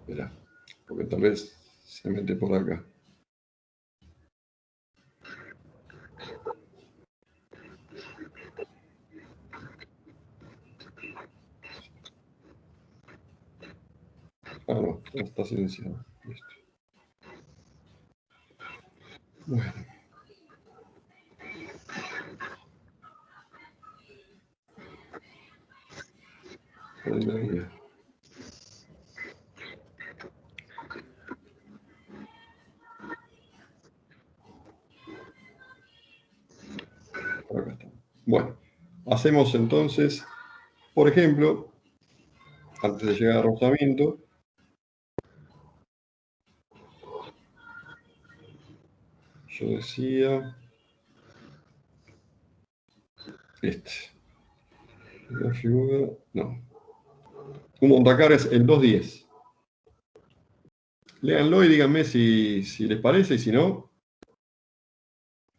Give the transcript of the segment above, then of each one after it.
Espera, porque tal vez se mete por acá. Ah, no, ya está silenciado. Listo. Bueno. Ahí la guía. Acá está. Bueno, hacemos entonces, por ejemplo, antes de llegar al rozamiento, yo decía la figura, no, un montacargas el 210. Léanlo y díganme si les parece, y si no,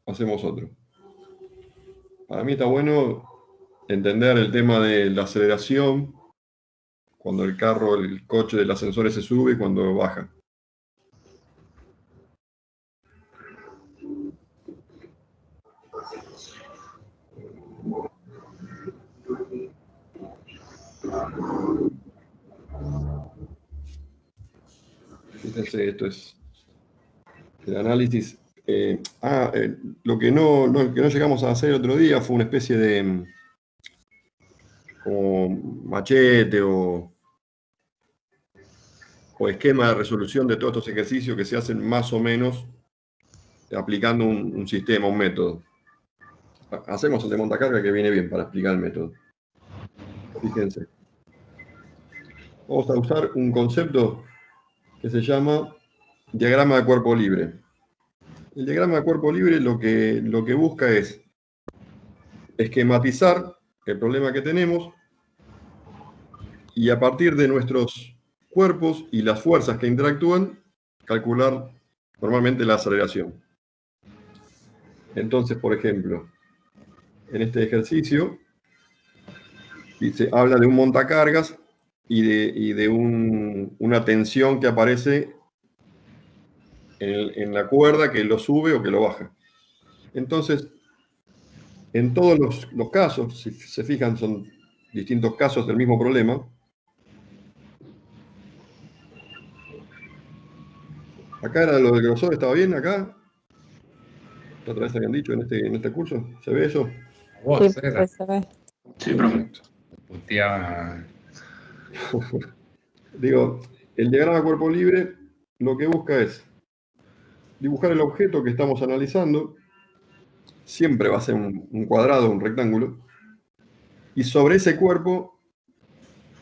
hacemos otro. Para mí está bueno entender el tema de la aceleración, cuando el carro, el coche del ascensor se sube y cuando baja. Fíjense, esto es el análisis. Lo que no llegamos a hacer el otro día fue una especie de como machete o esquema de resolución de todos estos ejercicios que se hacen más o menos aplicando un sistema, un método. Hacemos el de montacarga que viene bien para explicar el método. Fíjense. Vamos a usar un concepto que se llama diagrama de cuerpo libre. El diagrama de cuerpo libre lo que busca es esquematizar el problema que tenemos y a partir de nuestros cuerpos y las fuerzas que interactúan, calcular normalmente la aceleración. Entonces, por ejemplo, en este ejercicio habla de un montacargas y de una tensión que aparece en la cuerda que lo sube o que lo baja. Entonces, en todos los casos, si se fijan, son distintos casos del mismo problema. Acá era lo del grosor, ¿estaba bien acá? ¿La otra vez habían dicho en este curso? ¿Se ve eso? Sí, se ve. Sí, perfecto. Digo, el diagrama de cuerpo libre lo que busca es dibujar el objeto que estamos analizando. Siempre va a ser un cuadrado, un rectángulo. Y sobre ese cuerpo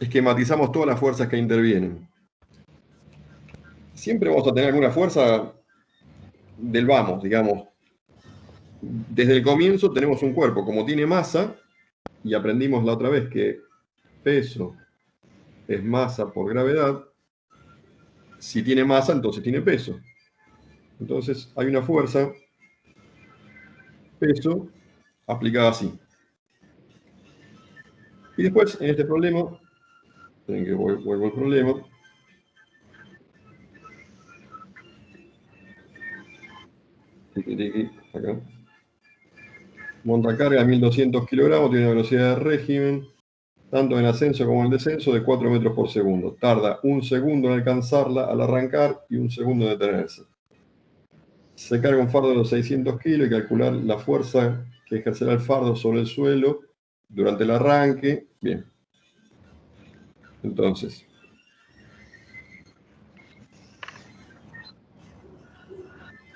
esquematizamos todas las fuerzas que intervienen. Siempre vamos a tener alguna fuerza del vamos, digamos. Desde el comienzo tenemos un cuerpo, como tiene masa, y aprendimos la otra vez que peso es masa por gravedad. Si tiene masa, entonces tiene peso. Entonces hay una fuerza, peso, aplicada así. Y después, en este problema, esperen que vuelvo al problema. Acá. Montacarga 1200 kilogramos, tiene una velocidad de régimen, tanto en ascenso como en descenso, de 4 metros por segundo. Tarda 1 segundo en alcanzarla al arrancar y 1 segundo en detenerse. Se carga un fardo de los 600 kilos y calcular la fuerza que ejercerá el fardo sobre el suelo durante el arranque. Bien. Entonces,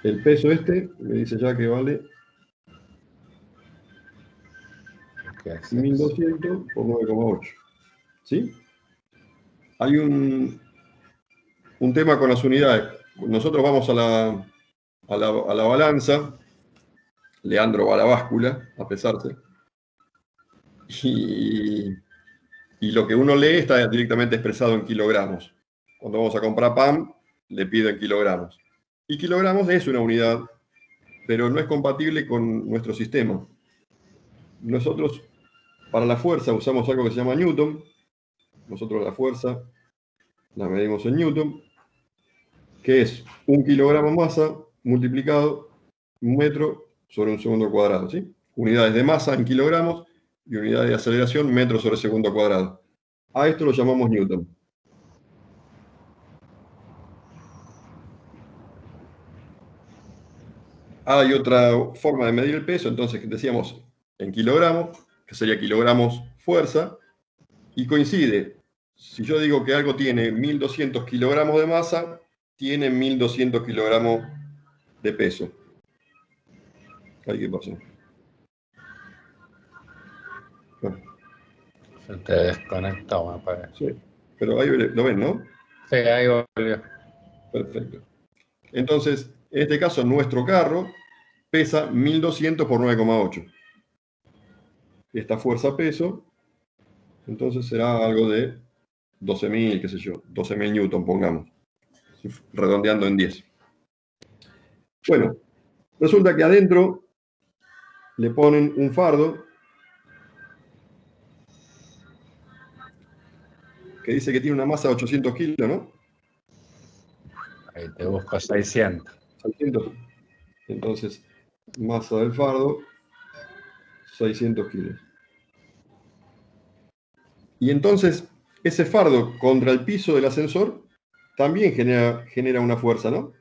el peso me dice ya que vale 1200 por 9,8. ¿Sí? Hay un tema con las unidades. Nosotros vamos a la balanza Leandro va a la báscula a pesarse. Y lo que uno lee está directamente expresado en kilogramos. Cuando vamos a comprar pan, le piden kilogramos. Y kilogramos es una unidad, pero no es compatible con nuestro sistema. Nosotros, para la fuerza, usamos algo que se llama Newton. Nosotros la fuerza la medimos en Newton, que es 1 kilogramo masa multiplicado 1 metro sobre un segundo cuadrado, ¿sí? Unidades de masa en kilogramos y unidades de aceleración metros sobre segundo cuadrado. A esto lo llamamos Newton. Hay otra forma de medir el peso, entonces decíamos en kilogramos, que sería kilogramos fuerza, y coincide. Si yo digo que algo tiene 1200 kilogramos de masa, tiene 1200 kilogramos de peso. Ay, ¿qué pasó? Bueno. Se te desconectó, me parece. Sí, pero ahí lo ven, ¿no? Sí, ahí volvió. Perfecto. Entonces, en este caso, nuestro carro pesa 1200 por 9,8. Esta fuerza-peso, entonces será algo de 12.000, qué sé yo, 12.000 newton, pongamos, redondeando en 10. Bueno, resulta que adentro le ponen un fardo que dice que tiene una masa de 800 kilos, ¿no? Ahí te busco 600. 600. Entonces, masa del fardo, 600 kilos. Y entonces, ese fardo contra el piso del ascensor también genera una fuerza, ¿no?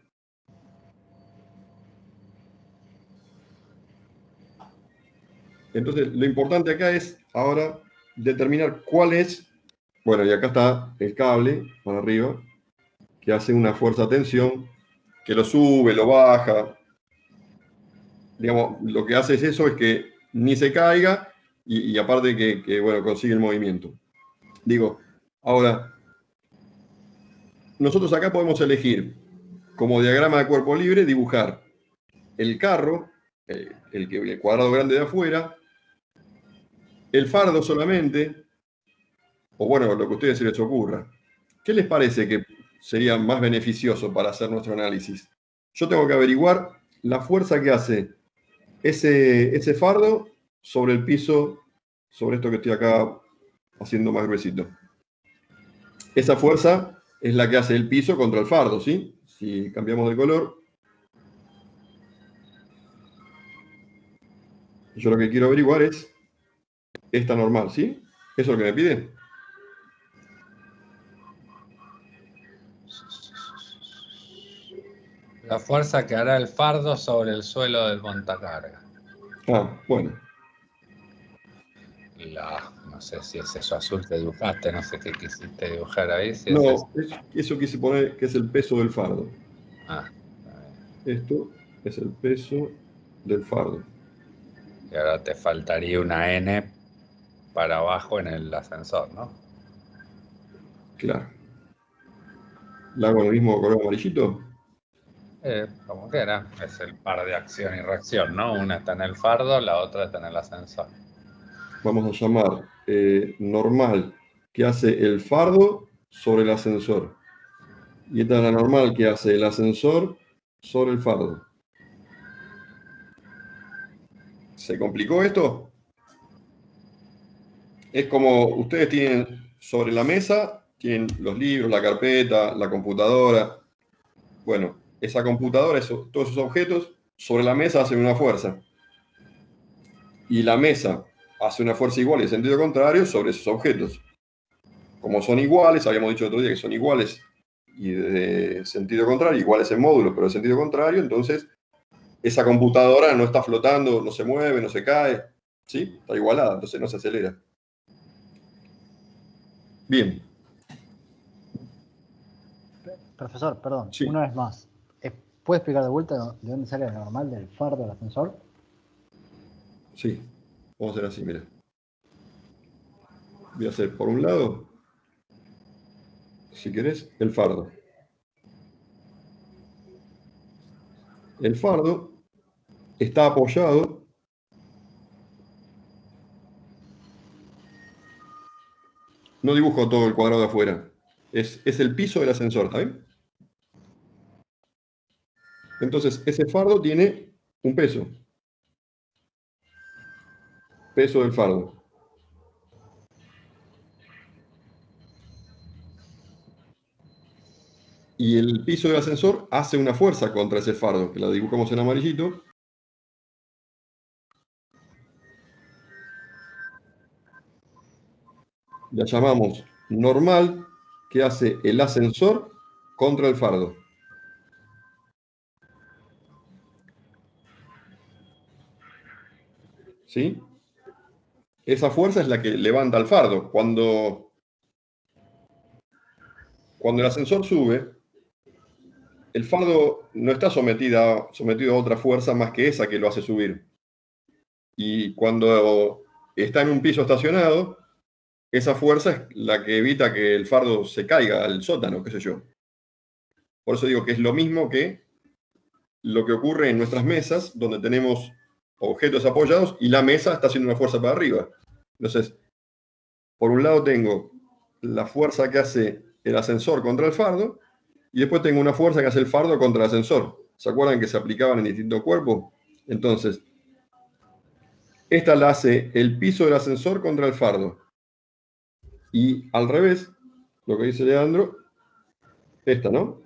Entonces, lo importante acá es ahora determinar cuál es, bueno, y acá está el cable para arriba, que hace una fuerza-tensión, que lo sube, lo baja. Digamos, lo que hace es eso, es que ni se caiga y aparte que, bueno, consigue el movimiento. Digo, ahora, nosotros acá podemos elegir como diagrama de cuerpo libre, dibujar el carro, el cuadrado grande de afuera, el fardo solamente, o bueno, lo que a ustedes se les ocurra. ¿Qué les parece que sería más beneficioso para hacer nuestro análisis? Yo tengo que averiguar la fuerza que hace ese fardo sobre el piso, sobre esto que estoy acá haciendo más gruesito. Esa fuerza es la que hace el piso contra el fardo, ¿sí? Si cambiamos de color, yo lo que quiero averiguar es esta normal, ¿sí? ¿Eso es lo que me pide? La fuerza que hará el fardo sobre el suelo del montacarga. Ah, bueno. No sé si es eso azul que dibujaste, no sé qué quisiste dibujar ahí. Si No, eso quise poner que es el peso del fardo. Ah, esto es el peso del fardo. Y ahora te faltaría una N para abajo en el ascensor, ¿no? Claro. ¿La hago el mismo color amarillito? Como quiera, es el par de acción y reacción, ¿no? Una está en el fardo, la otra está en el ascensor. Vamos a llamar normal que hace el fardo sobre el ascensor. Y esta es la normal que hace el ascensor sobre el fardo. ¿Se complicó esto? Es como ustedes tienen sobre la mesa, tienen los libros, la carpeta, la computadora. Bueno, esa computadora, todos esos objetos, sobre la mesa hacen una fuerza. Y la mesa hace una fuerza igual y en sentido contrario sobre esos objetos. Como son iguales, habíamos dicho el otro día que son iguales y de sentido contrario, iguales en módulo, pero de sentido contrario, entonces esa computadora no está flotando, no se mueve, no se cae, ¿sí? Está igualada, entonces no se acelera. Bien. Profesor, perdón, Sí. una vez más. ¿Puede explicar de vuelta de dónde sale la normal del fardo del ascensor? Sí, vamos a hacer así, mira. Voy a hacer por un lado, si querés, el fardo. El fardo está apoyado no dibujo todo el cuadrado de afuera. Es el piso del ascensor, ¿está bien? Entonces, ese fardo tiene un peso. Peso del fardo. Y el piso del ascensor hace una fuerza contra ese fardo, que la dibujamos en amarillito. La llamamos normal, que hace el ascensor contra el fardo. ¿Sí? Esa fuerza es la que levanta el fardo. Cuando el ascensor sube, el fardo no está sometido a otra fuerza más que esa que lo hace subir. Y cuando está en un piso estacionado, esa fuerza es la que evita que el fardo se caiga al sótano, qué sé yo. Por eso digo que es lo mismo que lo que ocurre en nuestras mesas, donde tenemos objetos apoyados y la mesa está haciendo una fuerza para arriba. Entonces, por un lado tengo la fuerza que hace el ascensor contra el fardo, y después tengo una fuerza que hace el fardo contra el ascensor. ¿Se acuerdan que se aplicaban en distintos cuerpos? Entonces, esta la hace el piso del ascensor contra el fardo. Y al revés, lo que dice Leandro, esta, ¿no?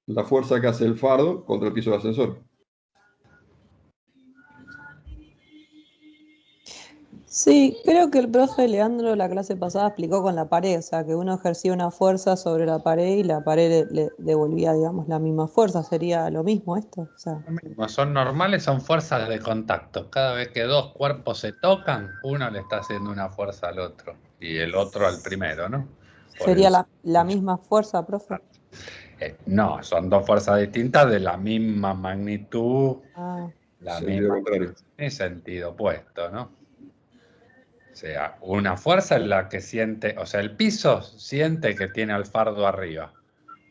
La fuerza que hace el fardo contra el piso del ascensor. Sí, creo que el profe Leandro la clase pasada explicó con la pared, o sea, que uno ejercía una fuerza sobre la pared y la pared le devolvía, digamos, la misma fuerza. ¿Sería lo mismo esto? O sea, Lo mismo, son normales, son fuerzas de contacto. Cada vez que dos cuerpos se tocan, uno le está haciendo una fuerza al otro y el otro al primero, ¿no? ¿sería la misma fuerza, profe? No, son dos fuerzas distintas de la misma magnitud, Ah, la Sentido misma contrario. en sentido opuesto, ¿no? O sea, una fuerza es la que siente, o sea, el piso siente que tiene al fardo arriba.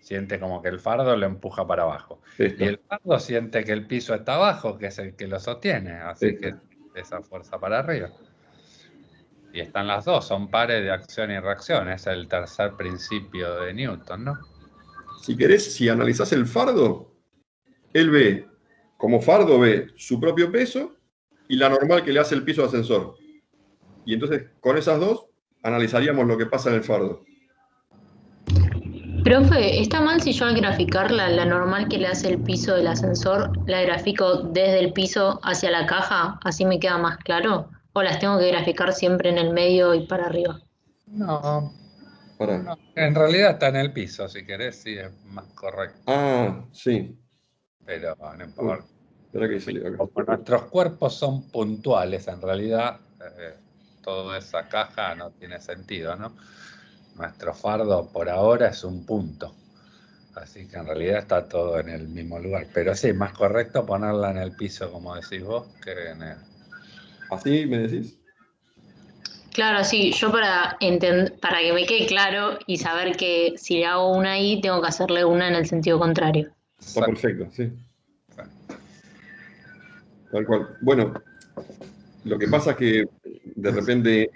Siente como que el fardo lo empuja para abajo. Esta, Y el fardo siente que el piso está abajo, que es el que lo sostiene. Así esta. que esa fuerza para arriba. Y están las dos, son pares de acción y reacción. Es el tercer principio de Newton, ¿no? Si querés, si analizás el fardo, él ve, como fardo ve su propio peso y la normal que le hace el piso de ascensor. Y entonces, con esas dos, analizaríamos lo que pasa en el fardo. Profe, ¿está mal si yo al graficar la normal que le hace el piso del ascensor, la grafico desde el piso hacia la caja? ¿Así me queda más claro? ¿O las tengo que graficar siempre en el medio y para arriba? No, Pará. no, en realidad está en el piso, si querés, sí, es más correcto. Ah, sí. Pero no importa. Espera que salió acá. Como nuestros cuerpos son puntuales, en realidad, toda esa caja no tiene sentido, ¿no? Nuestro fardo por ahora es un punto. Así que en realidad está todo en el mismo lugar. Pero sí, más correcto ponerla en el piso, como decís vos, que en el... ¿Así me decís? Claro, sí, yo para que me quede claro y saber que si le hago una ahí, tengo que hacerle una en el sentido contrario. Está perfecto, sí. Tal cual. Bueno, lo que pasa es que de repente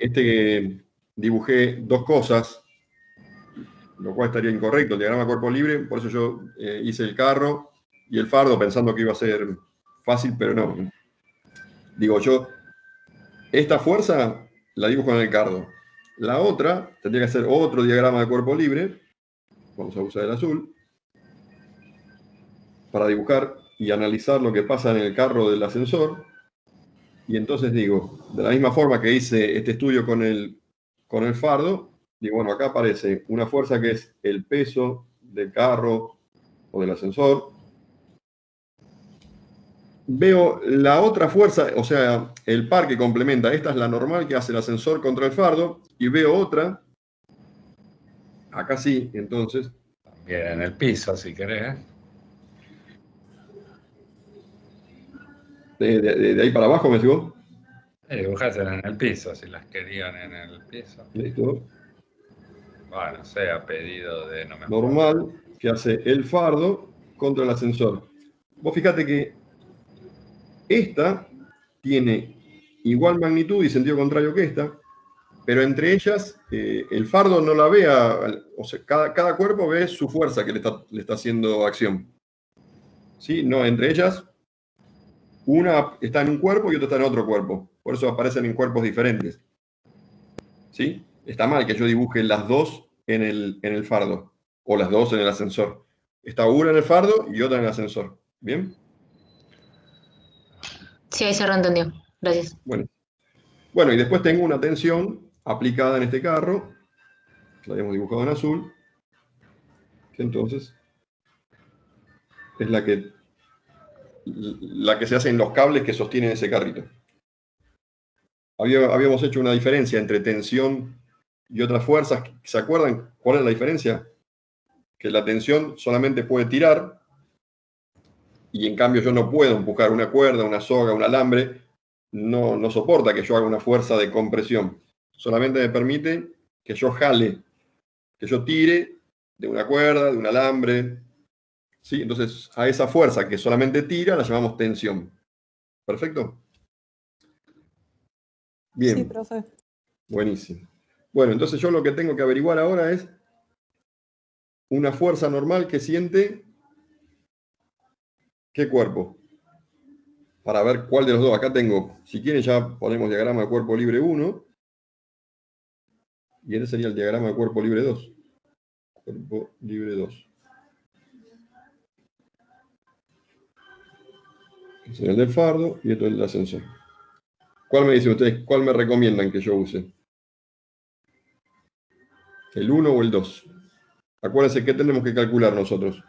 dibujé dos cosas, lo cual estaría incorrecto, el diagrama cuerpo libre, por eso yo hice el carro y el fardo pensando que iba a ser fácil, pero no. Digo yo, esta fuerza la dibujo en el cardo. La otra tendría que ser otro diagrama de cuerpo libre, vamos a usar el azul, para dibujar y analizar lo que pasa en el carro del ascensor. Y entonces digo, de la misma forma que hice este estudio con el fardo, digo, bueno, acá aparece una fuerza que es el peso del carro o del ascensor. Veo la otra fuerza, o sea, el par que complementa, esta es la normal que hace el ascensor contra el fardo, y veo otra, acá sí, entonces, También en el piso, si querés. de ahí para abajo, ¿me sigo? Dibujásela en el piso, si las querían en el piso. Listo. Bueno, sea pedido de no me acuerdo. Normal que hace el fardo contra el ascensor. Vos fíjate que Esta tiene igual magnitud y sentido contrario que esta, pero entre ellas el fardo no la ve, o sea, cada cuerpo ve su fuerza que le está haciendo acción. ¿Sí? No, entre ellas, una está en un cuerpo y otra está en otro cuerpo. Por eso aparecen en cuerpos diferentes. ¿Sí? Está mal que yo dibuje las dos en el fardo, o las dos en el ascensor. Está una en el fardo y otra en el ascensor. ¿Bien? Sí, ahí se reentendió. Gracias. Bueno, y después tengo una tensión aplicada en este carro, que la habíamos dibujado en azul, que entonces es la que se hace en los cables que sostienen ese carrito. Habíamos hecho una diferencia entre tensión y otras fuerzas. ¿Se acuerdan cuál es la diferencia? Que la tensión solamente puede tirar, y en cambio yo no puedo empujar una cuerda, una soga, un alambre. No soporta que yo haga una fuerza de compresión. Solamente me permite que yo jale, que yo tire de una cuerda, de un alambre. ¿Sí? Entonces, a esa fuerza que solamente tira la llamamos tensión. ¿Perfecto? Bien. Sí, profe. Buenísimo. Bueno, entonces yo lo que tengo que averiguar ahora es una fuerza normal que siente ¿qué cuerpo? Para ver cuál de los dos. Acá tengo, si quieren ya ponemos diagrama de cuerpo libre 1. Y este sería el diagrama de cuerpo libre 2. Cuerpo libre 2. Este sería el del fardo y esto es el ascensor. ¿Cuál me dicen ustedes? ¿Cuál me recomiendan que yo use? ¿El 1 o el 2? Acuérdense que tenemos que calcular nosotros.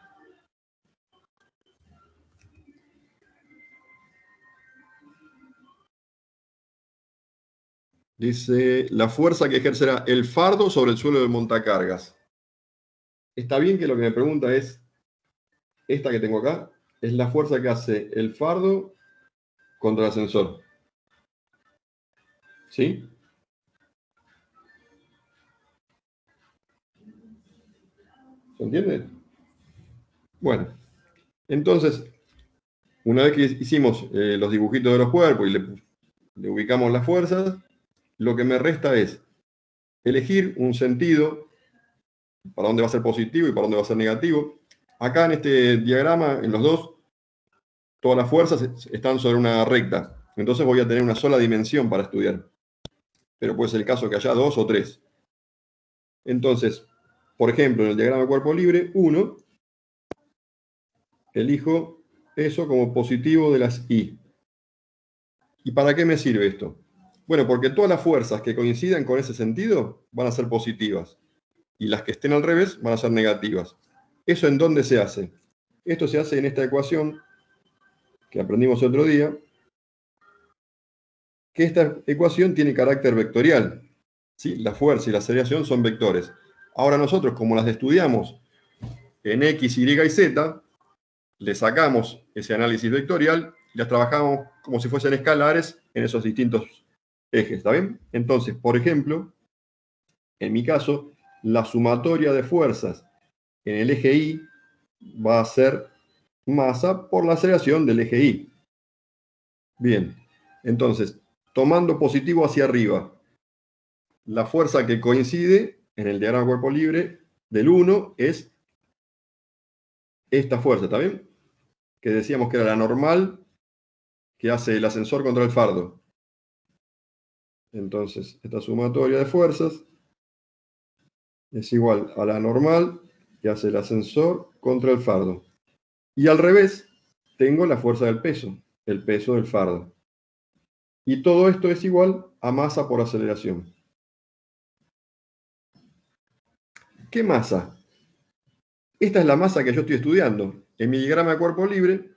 Dice, la fuerza que ejercerá el fardo sobre el suelo del montacargas. Está bien que lo que me pregunta es, esta que tengo acá, es la fuerza que hace el fardo contra el ascensor. ¿Sí? ¿Se entiende? Bueno, entonces, una vez que hicimos los dibujitos de los cuerpos y le ubicamos las fuerzas, lo que me resta es elegir un sentido para dónde va a ser positivo y para dónde va a ser negativo. Acá en este diagrama, en los dos, todas las fuerzas están sobre una recta. Entonces voy a tener una sola dimensión para estudiar. Pero puede ser el caso que haya 2 o 3. Entonces, por ejemplo, en el diagrama de cuerpo libre 1, elijo eso como positivo de las I. ¿Y para qué me sirve esto? Bueno, porque todas las fuerzas que coincidan con ese sentido van a ser positivas. Y las que estén al revés van a ser negativas. ¿Eso en dónde se hace? Esto se hace en esta ecuación que aprendimos otro día, que esta ecuación tiene carácter vectorial. ¿Sí? La fuerza y la aceleración son vectores. Ahora nosotros, como las estudiamos en X, Y y Z, le sacamos ese análisis vectorial y las trabajamos como si fuesen escalares en esos distintos ejes. ¿Está bien? Entonces, por ejemplo, en mi caso, la sumatoria de fuerzas en el eje Y va a ser masa por la aceleración del eje Y. Bien, entonces, tomando positivo hacia arriba, la fuerza que coincide en el diagrama de cuerpo libre del 1 es esta fuerza, ¿está bien? Que decíamos que era la normal que hace el ascensor contra el fardo. Entonces, esta sumatoria de fuerzas es igual a la normal que hace el ascensor contra el fardo. Y al revés, tengo la fuerza del peso, el peso del fardo. Y todo esto es igual a masa por aceleración. ¿Qué masa? Esta es la masa que yo estoy estudiando. En mi diagrama de cuerpo libre,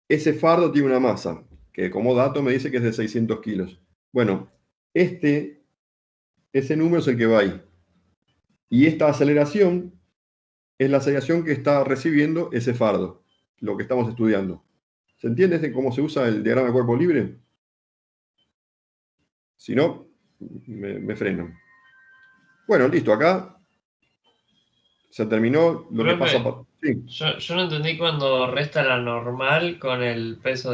ese fardo tiene una masa, que como dato me dice que es de 600 kilos. Bueno, ese número es el que va ahí. Y esta aceleración es la aceleración que está recibiendo ese fardo, lo que estamos estudiando. ¿Se entiende cómo se usa el diagrama de cuerpo libre? Si no, me frenan. Bueno, listo, acá se terminó lo que pasa por... Sí, Yo no entendí cuando resta la normal con el peso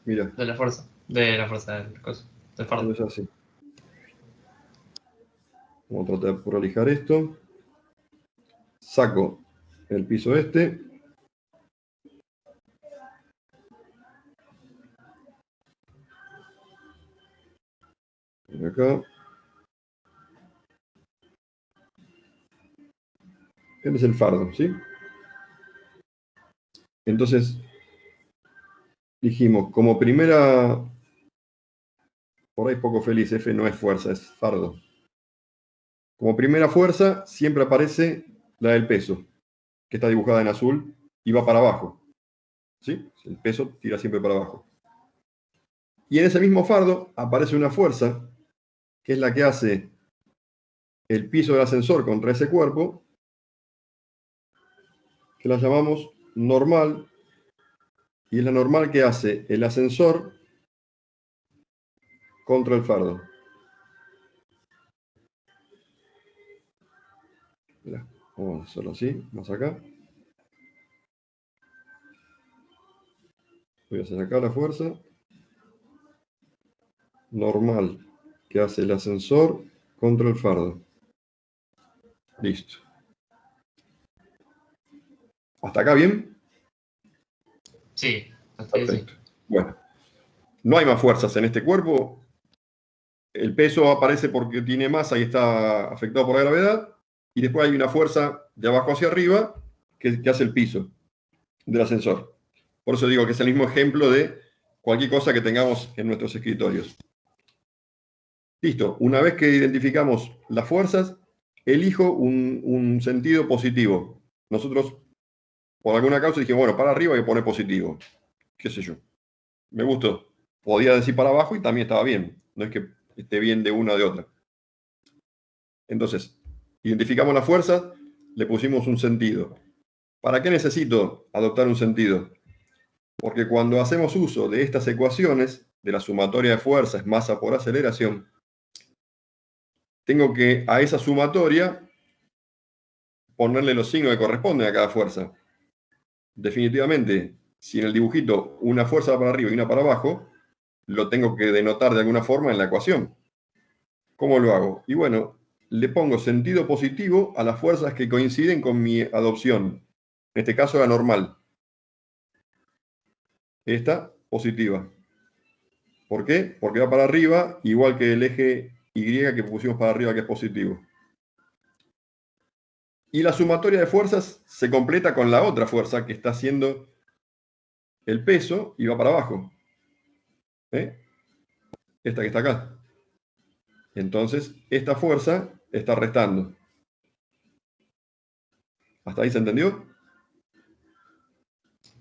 mira, de la fuerza. De la fuerza del coso. Del fardo. es así. Vamos a tratar de prolijar esto. Saco el piso este. Por acá. Este es el fardo, ¿sí? Entonces, dijimos, como primera, por ahí poco feliz, F no es fuerza, es fardo. Como primera fuerza siempre aparece la del peso, que está dibujada en azul y va para abajo. ¿Sí? El peso tira siempre para abajo. Y en ese mismo fardo aparece una fuerza, que es la que hace el piso del ascensor contra ese cuerpo, que la llamamos normal, y es la normal que hace el ascensor contra el fardo. Mirá, vamos a hacerlo así, más acá. Voy a hacer acá la fuerza normal que hace el ascensor contra el fardo. Listo. ¿Hasta acá bien? Sí, hasta ahí sí. Perfecto. Bueno, no hay más fuerzas en este cuerpo. El peso aparece porque tiene masa y está afectado por la gravedad. Y después hay una fuerza de abajo hacia arriba que hace el piso del ascensor. Por eso digo que es el mismo ejemplo de cualquier cosa que tengamos en nuestros escritorios. Listo. Una vez que identificamos las fuerzas, elijo un sentido positivo. Nosotros, por alguna causa, dijimos, bueno, para arriba hay que poner positivo. ¿Qué sé yo? Me gustó. Podía decir para abajo y también estaba bien. No es que esté bien de una o de otra. Entonces, identificamos las fuerzas, le pusimos un sentido. ¿Para qué necesito adoptar un sentido? Porque cuando hacemos uso de estas ecuaciones, de la sumatoria de fuerzas, masa por aceleración, tengo que a esa sumatoria ponerle los signos que corresponden a cada fuerza. Definitivamente, si en el dibujito una fuerza va para arriba y una para abajo, lo tengo que denotar de alguna forma en la ecuación. ¿Cómo lo hago? Y bueno, le pongo sentido positivo a las fuerzas que coinciden con mi adopción. En este caso la normal. Esta positiva. ¿Por qué? Porque va para arriba, igual que el eje Y que pusimos para arriba, que es positivo. Y la sumatoria de fuerzas se completa con la otra fuerza que está haciendo el peso y va para abajo. Esta que está acá. Entonces, esta fuerza está restando. ¿Hasta ahí se entendió?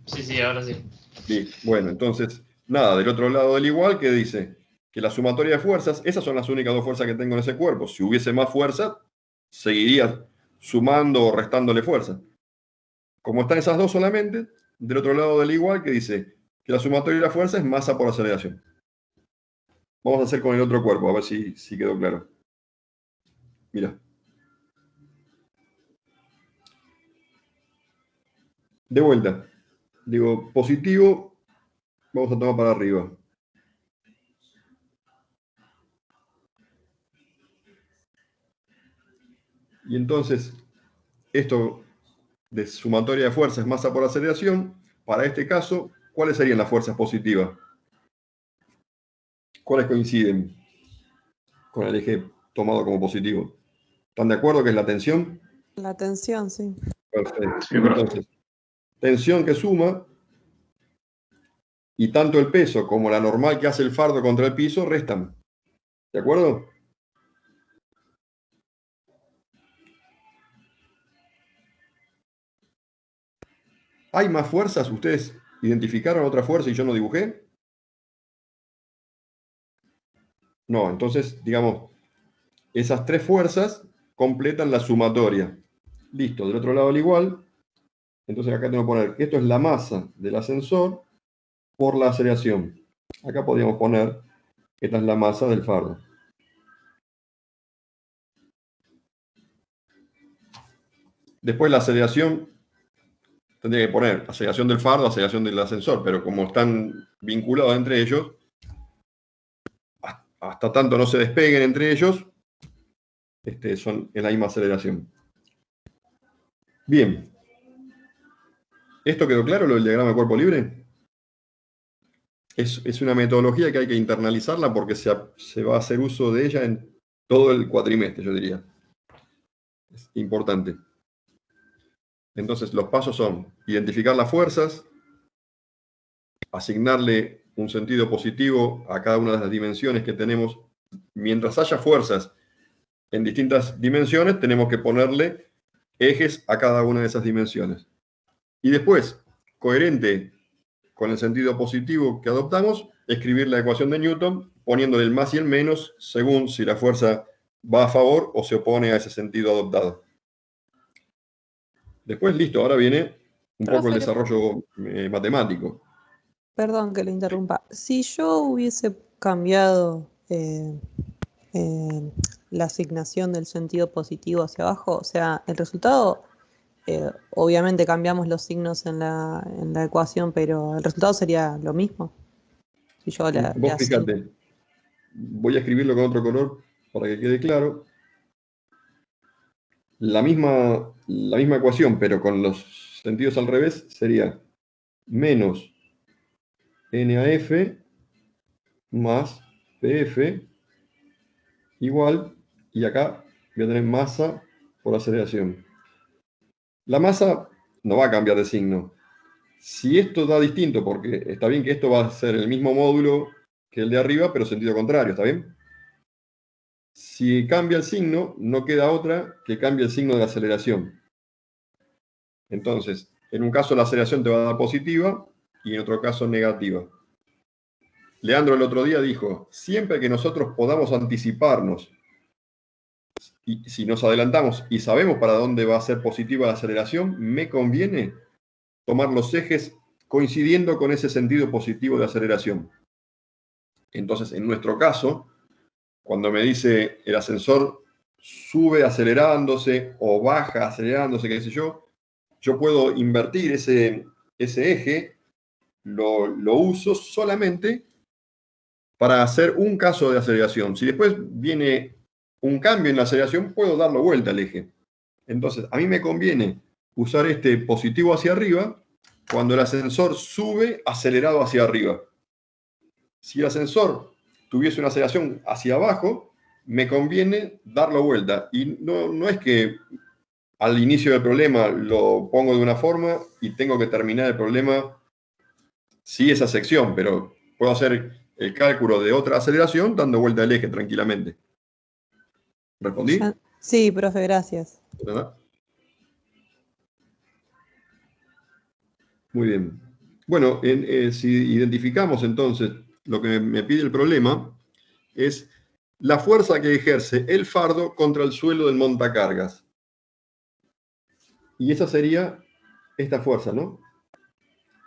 Sí, ahora sí. Bien. Bueno, entonces, nada, del otro lado del igual que dice que la sumatoria de fuerzas, esas son las únicas dos fuerzas que tengo en ese cuerpo. Si hubiese más fuerza, seguiría sumando o restándole fuerza. Como están esas dos solamente, del otro lado del igual que dice que la sumatoria de la fuerza es masa por aceleración. Vamos a hacer con el otro cuerpo, a ver si quedó claro. Mira. De vuelta. Digo, positivo, vamos a tomar para arriba. Y entonces, esto de sumatoria de fuerzas, masa por aceleración, para este caso, ¿cuáles serían las fuerzas positivas? ¿Cuáles coinciden con el eje tomado como positivo? ¿Están de acuerdo que es la tensión? La tensión, sí. Perfecto. Sí, perfecto. Entonces, tensión que suma y tanto el peso como la normal que hace el fardo contra el piso restan. ¿De acuerdo? ¿Hay más fuerzas? ¿Ustedes identificaron otra fuerza y yo no dibujé? No, entonces, digamos, esas tres fuerzas completan la sumatoria. Listo, del otro lado al igual. Entonces acá tengo que poner que esto es la masa del ascensor por la aceleración. Acá podríamos poner que esta es la masa del fardo. Después la aceleración, tendría que poner aceleración del fardo, aceleración del ascensor, pero como están vinculados entre ellos, hasta tanto no se despeguen entre ellos, son en la misma aceleración. Bien. ¿Esto quedó claro, lo del diagrama de cuerpo libre? Es una metodología que hay que internalizarla porque se va a hacer uso de ella en todo el cuatrimestre, yo diría. Es importante. Entonces, los pasos son identificar las fuerzas, asignarle un sentido positivo a cada una de las dimensiones que tenemos. Mientras haya fuerzas en distintas dimensiones, tenemos que ponerle ejes a cada una de esas dimensiones. Y después, coherente con el sentido positivo que adoptamos, escribir la ecuación de Newton poniéndole el más y el menos según si la fuerza va a favor o se opone a ese sentido adoptado. Después, listo, ahora viene un poco el desarrollo matemático. Perdón que le interrumpa. Si yo hubiese cambiado la asignación del sentido positivo hacia abajo, o sea, el resultado, obviamente cambiamos los signos en la ecuación, pero el resultado sería lo mismo. Si yo Vos fíjate, voy a escribirlo con otro color para que quede claro. La misma ecuación, pero con los sentidos al revés, sería menos NAF más PF igual, y acá voy a tener masa por aceleración. La masa no va a cambiar de signo. Si esto da distinto, porque está bien que esto va a ser el mismo módulo que el de arriba, pero sentido contrario, ¿está bien? Si cambia el signo, no queda otra que cambie el signo de la aceleración. Entonces, en un caso la aceleración te va a dar positiva y en otro caso negativa. Leandro el otro día dijo, siempre que nosotros podamos anticiparnos, y si nos adelantamos y sabemos para dónde va a ser positiva la aceleración, me conviene tomar los ejes coincidiendo con ese sentido positivo de aceleración. Entonces, en nuestro caso, cuando me dice el ascensor sube acelerándose o baja acelerándose, qué sé yo puedo invertir ese eje, lo uso solamente para hacer un caso de aceleración. Si después viene un cambio en la aceleración, puedo darlo vuelta al eje. Entonces, a mí me conviene usar este positivo hacia arriba cuando el ascensor sube acelerado hacia arriba. Si el ascensor tuviese una aceleración hacia abajo, me conviene darlo vuelta. Y no es que al inicio del problema lo pongo de una forma y tengo que terminar el problema sí esa sección, pero puedo hacer el cálculo de otra aceleración dando vuelta al eje tranquilamente. ¿Respondí? Sí, profe, gracias. ¿Verdad? Muy bien. Bueno, si identificamos entonces lo que me pide el problema es la fuerza que ejerce el fardo contra el suelo del montacargas. Y esa sería esta fuerza, ¿no?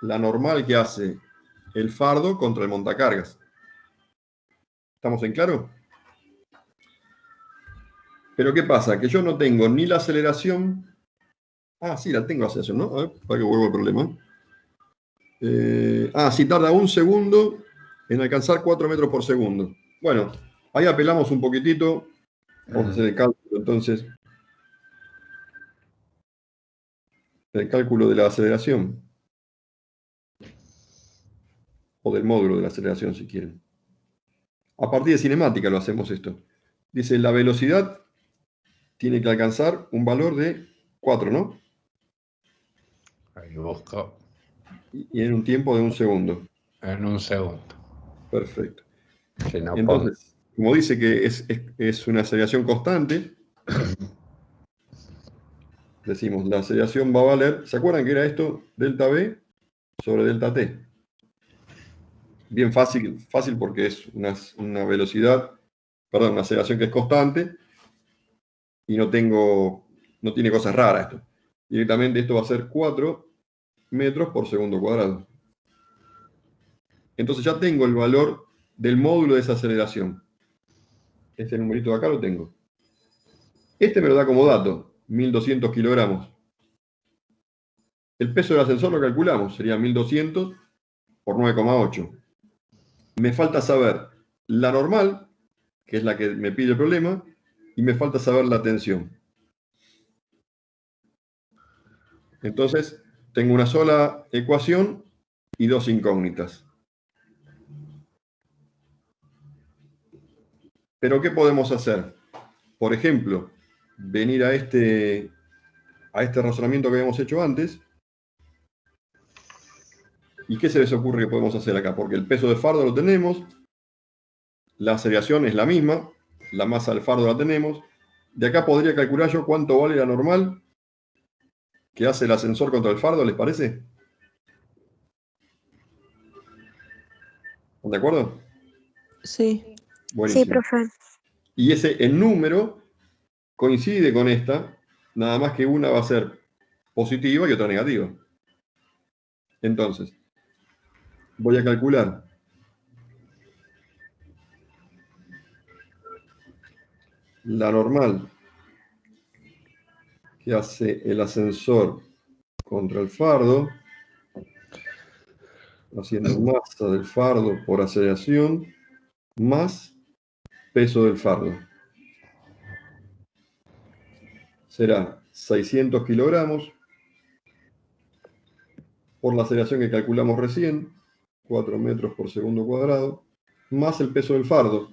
La normal que hace el fardo contra el montacargas. ¿Estamos en claro? Pero ¿qué pasa? Que yo no tengo ni la aceleración. Ah, sí, la tengo la aceleración, ¿no? A ver, para que vuelva el problema. Sí, tarda 1 segundo en alcanzar 4 metros por segundo. Bueno, ahí apelamos un poquitito. Vamos a hacer el cálculo, entonces. El cálculo de la aceleración. O del módulo de la aceleración, si quieren. A partir de cinemática lo hacemos esto. Dice, la velocidad tiene que alcanzar un valor de 4, ¿no? Ahí busco. Y en un tiempo de 1 segundo. En 1 segundo. Perfecto. Si no Entonces, como dice que es una aceleración constante, decimos, la aceleración va a valer, ¿se acuerdan que era esto? Delta V sobre delta T. Bien fácil porque es una velocidad, perdón, una aceleración que es constante y no tiene cosas raras esto. Directamente esto va a ser 4 metros por segundo cuadrado. Entonces ya tengo el valor del módulo de esa aceleración. Este numerito de acá lo tengo. Este me lo da como dato, 1200 kilogramos. El peso del ascensor lo calculamos, sería 1200 por 9,8. Me falta saber la normal, que es la que me pide el problema, y me falta saber la tensión. Entonces, tengo una sola ecuación y dos incógnitas. Pero, ¿qué podemos hacer? Por ejemplo, venir a este razonamiento que habíamos hecho antes. ¿Y qué se les ocurre que podemos hacer acá? Porque el peso de fardo lo tenemos, la aceleración es la misma, la masa del fardo la tenemos. De acá podría calcular yo cuánto vale la normal que hace el ascensor contra el fardo, ¿les parece? ¿Están de acuerdo? Sí. Buenísimo. Sí, profe. Y el número coincide con esta, nada más que una va a ser positiva y otra negativa. Entonces, voy a calcular la normal que hace el ascensor contra el fardo, haciendo masa del fardo por aceleración, más peso del fardo. Será 600 kilogramos por la aceleración que calculamos recién, 4 metros por segundo cuadrado, más el peso del fardo,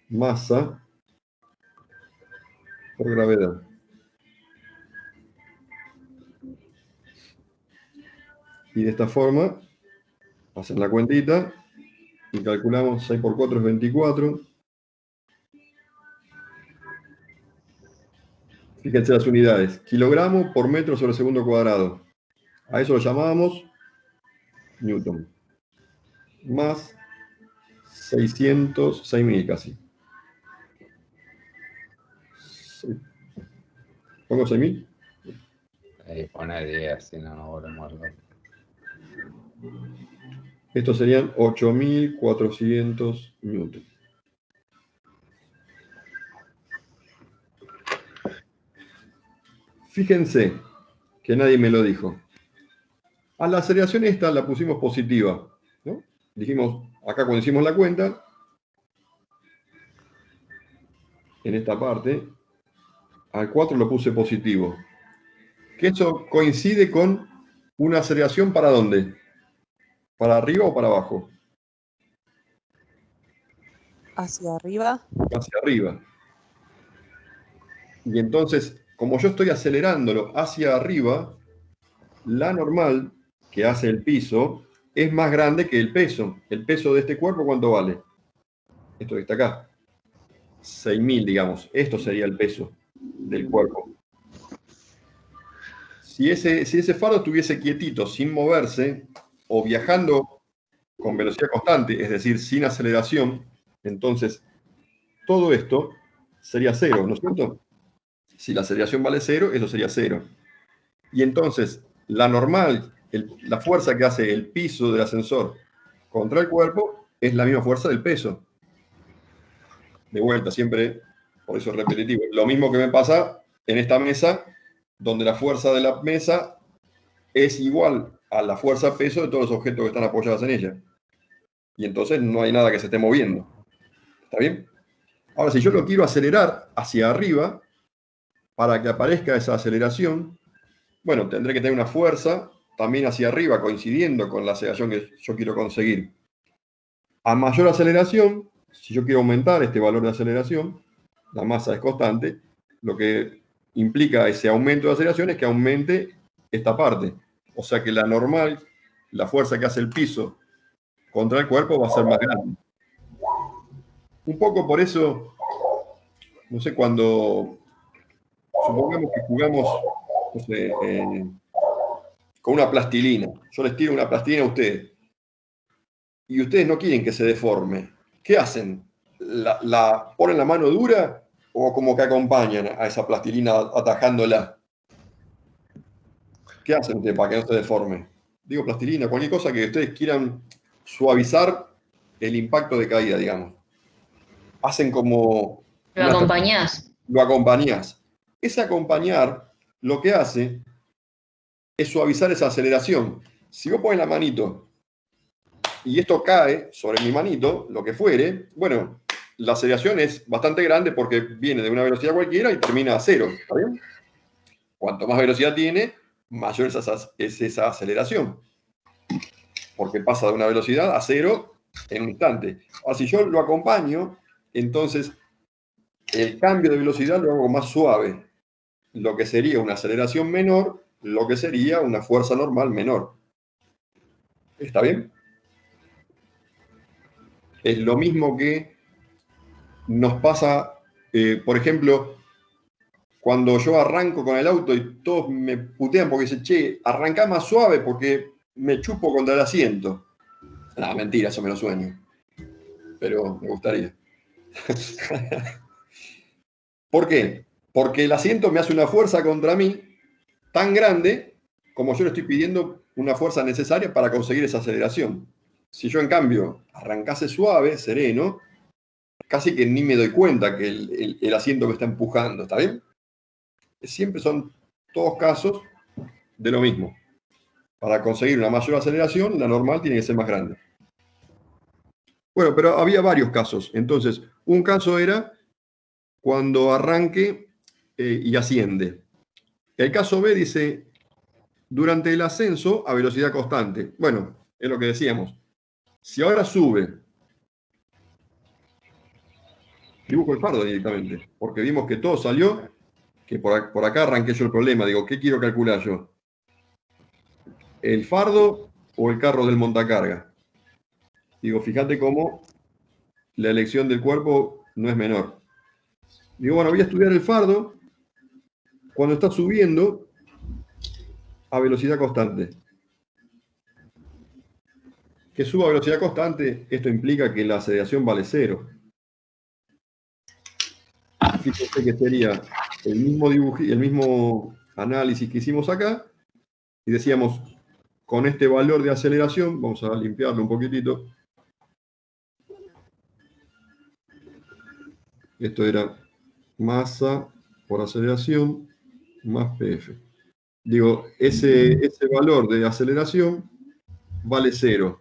masa por gravedad. Y de esta forma, hacen la cuentita y calculamos 6 por 4 es 24. Fíjense las unidades, kilogramo por metro sobre segundo cuadrado. A eso lo llamábamos Newton. Más 606.000 casi. ¿Pongo 6.000? Ahí pone 10, si no, volvemos locos. Estos serían 8.400 Newton. Fíjense que nadie me lo dijo. A la aceleración esta la pusimos positiva, ¿no? Dijimos, acá cuando hicimos la cuenta, en esta parte, al 4 lo puse positivo. Que eso coincide con una aceleración ¿para dónde? ¿Para arriba o para abajo? Hacia arriba. Hacia arriba. Y entonces, como yo estoy acelerándolo hacia arriba, la normal que hace el piso es más grande que el peso. El peso de este cuerpo, ¿cuánto vale? Esto que está acá. 6.000, digamos. Esto sería el peso del cuerpo. Si ese fardo estuviese quietito, sin moverse, o viajando con velocidad constante, es decir, sin aceleración, entonces todo esto sería cero, ¿no es cierto? Si la aceleración vale cero, eso sería cero. Y entonces, la normal, la fuerza que hace el piso del ascensor contra el cuerpo, es la misma fuerza del peso. De vuelta, siempre, por eso es repetitivo. Lo mismo que me pasa en esta mesa, donde la fuerza de la mesa es igual a la fuerza peso de todos los objetos que están apoyados en ella. Y entonces no hay nada que se esté moviendo. ¿Está bien? Ahora, si yo lo quiero acelerar hacia arriba, para que aparezca esa aceleración, bueno, tendré que tener una fuerza también hacia arriba, coincidiendo con la aceleración que yo quiero conseguir. A mayor aceleración, si yo quiero aumentar este valor de aceleración, la masa es constante, lo que implica ese aumento de aceleración es que aumente esta parte. O sea que la normal, la fuerza que hace el piso contra el cuerpo va a ser más grande. Un poco por eso, no sé, cuando supongamos que jugamos, no sé, con una plastilina. Yo les tiro una plastilina a ustedes. Y ustedes no quieren que se deforme. ¿Qué hacen? ¿La ponen la mano dura o como que acompañan a esa plastilina atajándola? ¿Qué hacen ustedes para que no se deforme? Digo plastilina, cualquier cosa que ustedes quieran suavizar el impacto de caída, digamos. Hacen como... ¿Lo acompañás? Lo acompañás. Ese acompañar lo que hace es suavizar esa aceleración. Si vos pones la manito y esto cae sobre mi manito, lo que fuere, bueno, la aceleración es bastante grande porque viene de una velocidad cualquiera y termina a cero, ¿está bien? Cuanto más velocidad tiene, mayor es esa aceleración, porque pasa de una velocidad a cero en un instante. Ahora, si yo lo acompaño, entonces el cambio de velocidad lo hago más suave, lo que sería una aceleración menor, lo que sería una fuerza normal menor. ¿Está bien? Es lo mismo que nos pasa, por ejemplo, cuando yo arranco con el auto y todos me putean porque dicen, che, arrancá más suave porque me chupo contra el asiento. No, mentira, eso me lo sueño. Pero me gustaría. ¿Por qué? Porque el asiento me hace una fuerza contra mí tan grande como yo le estoy pidiendo una fuerza necesaria para conseguir esa aceleración. Si yo, en cambio, arrancase suave, sereno, casi que ni me doy cuenta que el asiento me está empujando, ¿está bien? Siempre son todos casos de lo mismo. Para conseguir una mayor aceleración, la normal tiene que ser más grande. Bueno, pero había varios casos. Entonces, un caso era cuando arranque y asciende. El caso B dice, durante el ascenso a velocidad constante. Bueno, es lo que decíamos. Si ahora sube, dibujo el fardo directamente, porque vimos que todo salió, que por acá arranqué yo el problema. Digo, ¿qué quiero calcular yo? ¿El fardo o el carro del montacarga? Digo, fíjate cómo la elección del cuerpo no es menor. Digo, bueno, voy a estudiar el fardo cuando está subiendo a velocidad constante. Que suba a velocidad constante, esto implica que la aceleración vale cero. Fíjense que sería el mismo dibujo, el mismo análisis que hicimos acá, y decíamos, con este valor de aceleración, vamos a limpiarlo un poquitito. Esto era masa por aceleración más PF. Digo, ese valor de aceleración vale cero.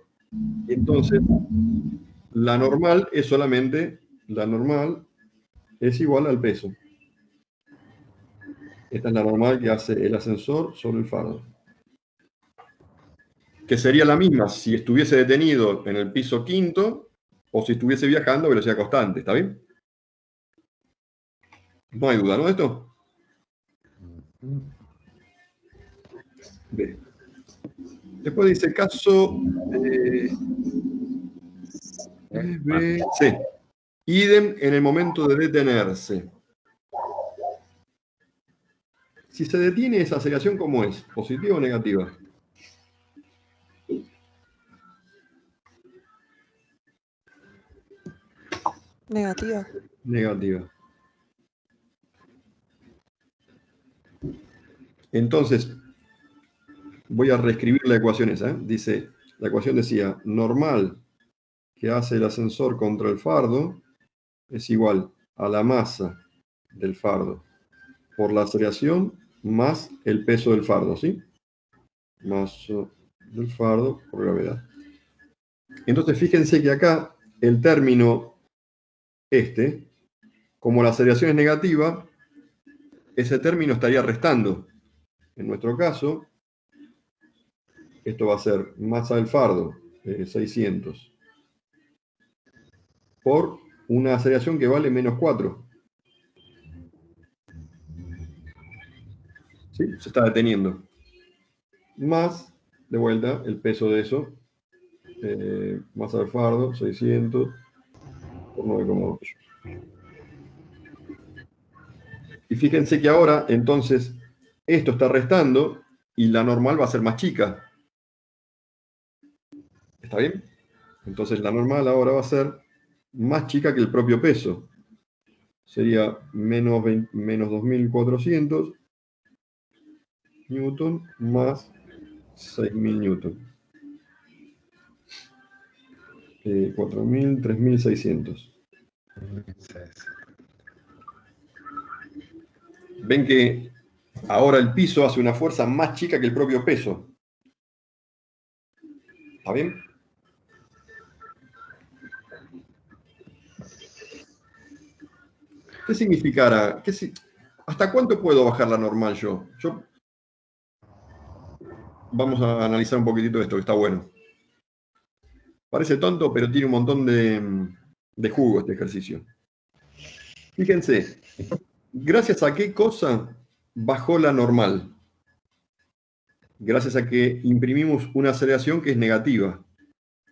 Entonces, la normal es solamente, la normal es igual al peso. Esta es la normal que hace el ascensor sobre el fardo. Que sería la misma si estuviese detenido en el piso quinto o si estuviese viajando a velocidad constante. ¿Está bien? No hay duda, ¿no? De esto. Bien. Después dice caso B, C. Idem en el momento de detenerse. Si se detiene esa aceleración, ¿cómo es? ¿Positiva o negativa? Negativa. Negativa. Entonces, voy a reescribir la ecuación esa. Dice, la ecuación decía, normal que hace el ascensor contra el fardo es igual a la masa del fardo por la aceleración más el peso del fardo, ¿sí? Masa del fardo por gravedad. Entonces, fíjense que acá el término como la aceleración es negativa, ese término estaría restando. En nuestro caso, esto va a ser masa del fardo, 600, por una aceleración que vale menos 4. ¿Sí? Se está deteniendo. Más, de vuelta, el peso de eso, masa del fardo, 600, por 9,8. Y fíjense que ahora, entonces, esto está restando y la normal va a ser más chica. ¿Está bien? Entonces la normal ahora va a ser más chica que el propio peso. Sería menos 2.400 newton más 6.000 newton. 4.000, 3.600. Ven que ahora el piso hace una fuerza más chica que el propio peso. ¿Está bien? ¿Qué significará? ¿Hasta cuánto puedo bajar la normal yo? Vamos a analizar un poquitito esto, que está bueno. Parece tonto, pero tiene un montón de jugo este ejercicio. Fíjense, ¿gracias a qué cosa bajó la normal? Gracias a que imprimimos una aceleración que es negativa.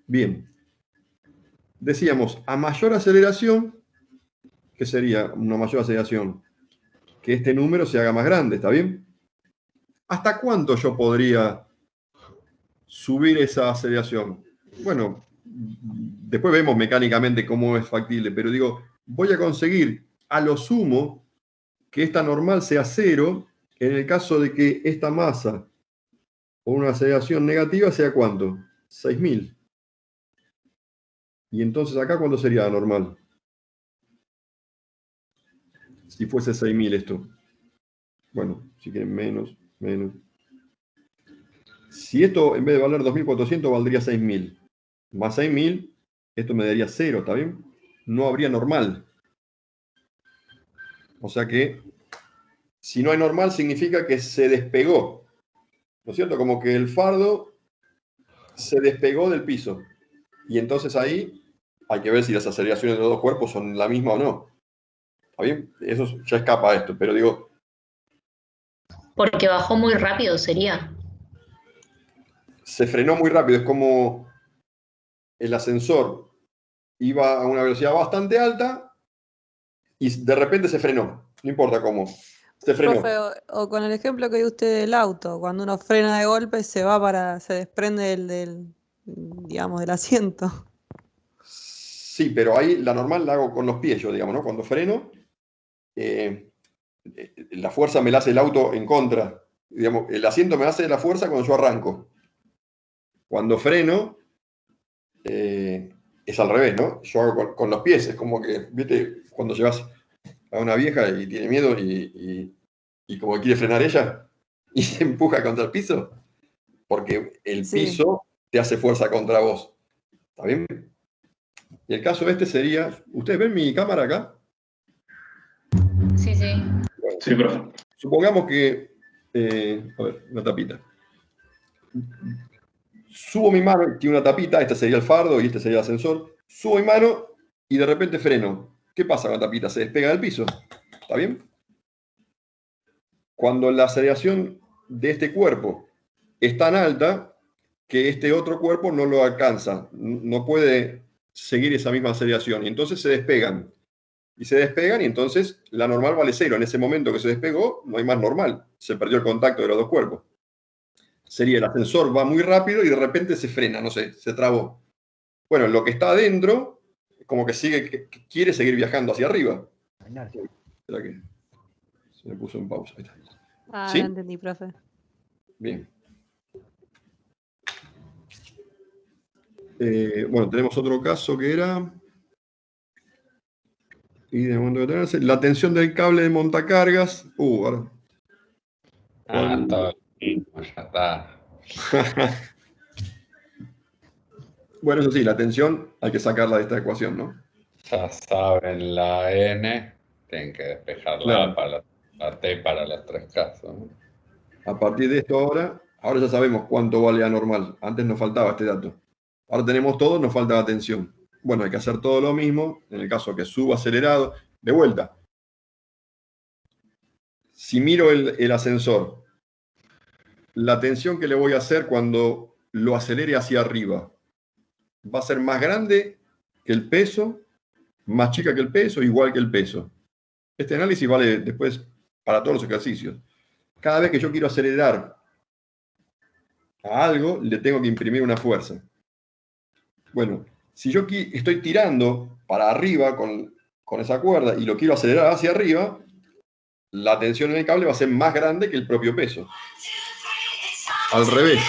Bien. Decíamos, a mayor aceleración, ¿qué sería una mayor aceleración? Que este número se haga más grande, ¿está bien? ¿Hasta cuánto yo podría subir esa aceleración? Bueno, después vemos mecánicamente cómo es factible, pero digo, voy a conseguir a lo sumo que esta normal sea cero en el caso de que esta masa o una aceleración negativa sea ¿cuánto? 6.000. Y entonces acá, ¿cuánto sería la normal? Si fuese 6.000 esto. Bueno, si quieren menos. Si esto en vez de valer 2.400 valdría 6.000. Más 6.000, esto me daría 0, ¿está bien? No habría normal. O sea que, si no hay normal, significa que se despegó. ¿No es cierto? Como que el fardo se despegó del piso. Y entonces ahí hay que ver si las aceleraciones de los dos cuerpos son la misma o no. ¿Está bien? Eso ya escapa a esto, pero digo... Porque bajó muy rápido, sería. Se frenó muy rápido, es como el ascensor iba a una velocidad bastante alta y de repente se frenó, no importa cómo, se frenó. Profe, o con el ejemplo que dio usted del auto, cuando uno frena de golpe se desprende digamos, del asiento. Sí, pero ahí la normal la hago con los pies yo, digamos, ¿no? Cuando freno, la fuerza me la hace el auto en contra. Digamos, el asiento me hace la fuerza cuando yo arranco. Cuando freno, es al revés, ¿no? Yo hago con los pies, es como que, ¿viste? Cuando llevas a una vieja y tiene miedo y como quiere frenar ella y se empuja contra el piso, porque el Sí. piso te hace fuerza contra vos. ¿Está bien? Y el caso este sería, ¿ustedes ven mi cámara acá? Sí, sí. Bueno, Sí, profe. supongamos que, a ver, una tapita. Subo mi mano, tiene una tapita, este sería el fardo y este sería el ascensor. Subo mi mano y de repente freno. ¿Qué pasa con la tapita? Se despega del piso. ¿Está bien? Cuando la aceleración de este cuerpo es tan alta que este otro cuerpo no lo alcanza, no puede seguir esa misma aceleración. Y entonces se despegan. Y se despegan y entonces la normal vale cero. En ese momento que se despegó, no hay más normal. Se perdió el contacto de los dos cuerpos. Sería el ascensor va muy rápido y de repente se frena, no sé, se trabó. Bueno, lo que está adentro, como que quiere seguir viajando hacia arriba. ¿Será que se me puso en pausa? Ahí está. Ah, ¿Sí? no entendí, profe. Bien. Bueno, tenemos otro caso que era... Y de momento que tenemos la tensión del cable de montacargas. Ahora. Todo mismo, ya está. Bueno, eso sí, la tensión hay que sacarla de esta ecuación, ¿no? Ya saben la N, tienen que despejar Claro. la T para los tres casos, ¿no? A partir de esto ahora ya sabemos cuánto vale la normal. Antes nos faltaba este dato. Ahora tenemos todo, nos falta la tensión. Bueno, hay que hacer todo lo mismo. En el caso que subo acelerado, de vuelta. Si miro el ascensor, la tensión que le voy a hacer cuando lo acelere hacia arriba va a ser más grande que el peso, más chica que el peso, igual que el peso. Este análisis vale después para todos los ejercicios. Cada vez que yo quiero acelerar a algo, le tengo que imprimir una fuerza. Bueno, si yo estoy tirando para arriba con esa cuerda y lo quiero acelerar hacia arriba, la tensión en el cable va a ser más grande que el propio peso. Al revés.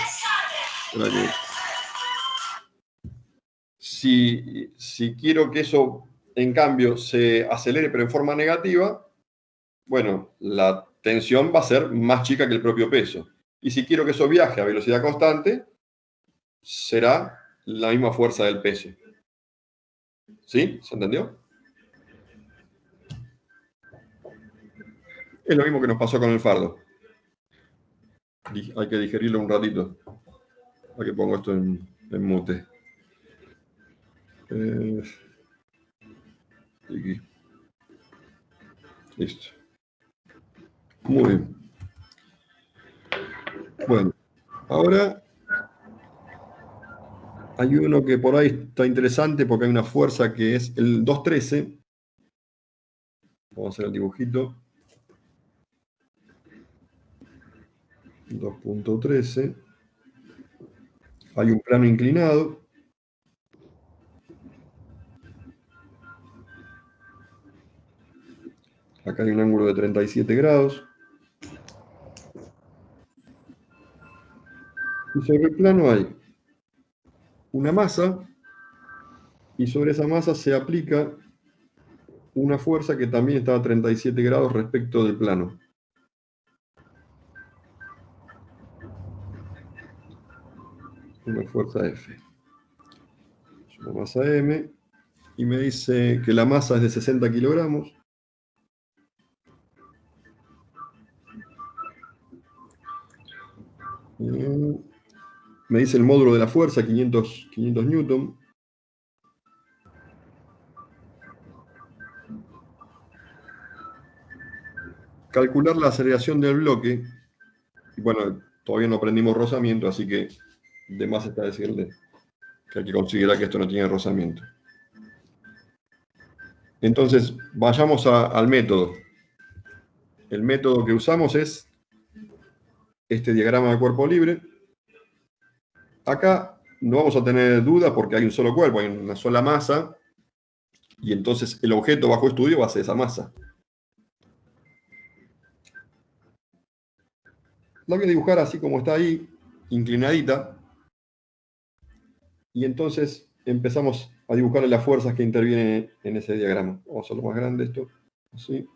Si quiero que eso, en cambio, se acelere pero en forma negativa, bueno, la tensión va a ser más chica que el propio peso. Y si quiero que eso viaje a velocidad constante, será la misma fuerza del peso. ¿Sí? ¿Se entendió? Es lo mismo que nos pasó con el fardo. Hay que digerirlo un ratito. Aquí pongo esto en mute. Aquí. Listo. Muy bien. Bueno, ahora hay uno que por ahí está interesante porque hay una fuerza que es el 213. Vamos a hacer el dibujito. 2.13. Hay un plano inclinado. Acá hay un ángulo de 37 grados. Y sobre el plano hay una masa, y sobre esa masa se aplica una fuerza que también está a 37 grados respecto del plano. Una fuerza F. Es una masa M, y me dice que la masa es de 60 kilogramos. Me dice el módulo de la fuerza, 500 newton. Calcular la aceleración del bloque. Y bueno, todavía no aprendimos rozamiento, así que de más está decirle que hay que considerar que esto no tiene rozamiento. Entonces, vayamos al método. El método que usamos es este diagrama de cuerpo libre. Acá no vamos a tener dudas porque hay un solo cuerpo, hay una sola masa, y entonces el objeto bajo estudio va a ser esa masa. La voy a dibujar así como está ahí, inclinadita, y entonces empezamos a dibujar las fuerzas que intervienen en ese diagrama. Vamos a hacerlo más grande esto, así.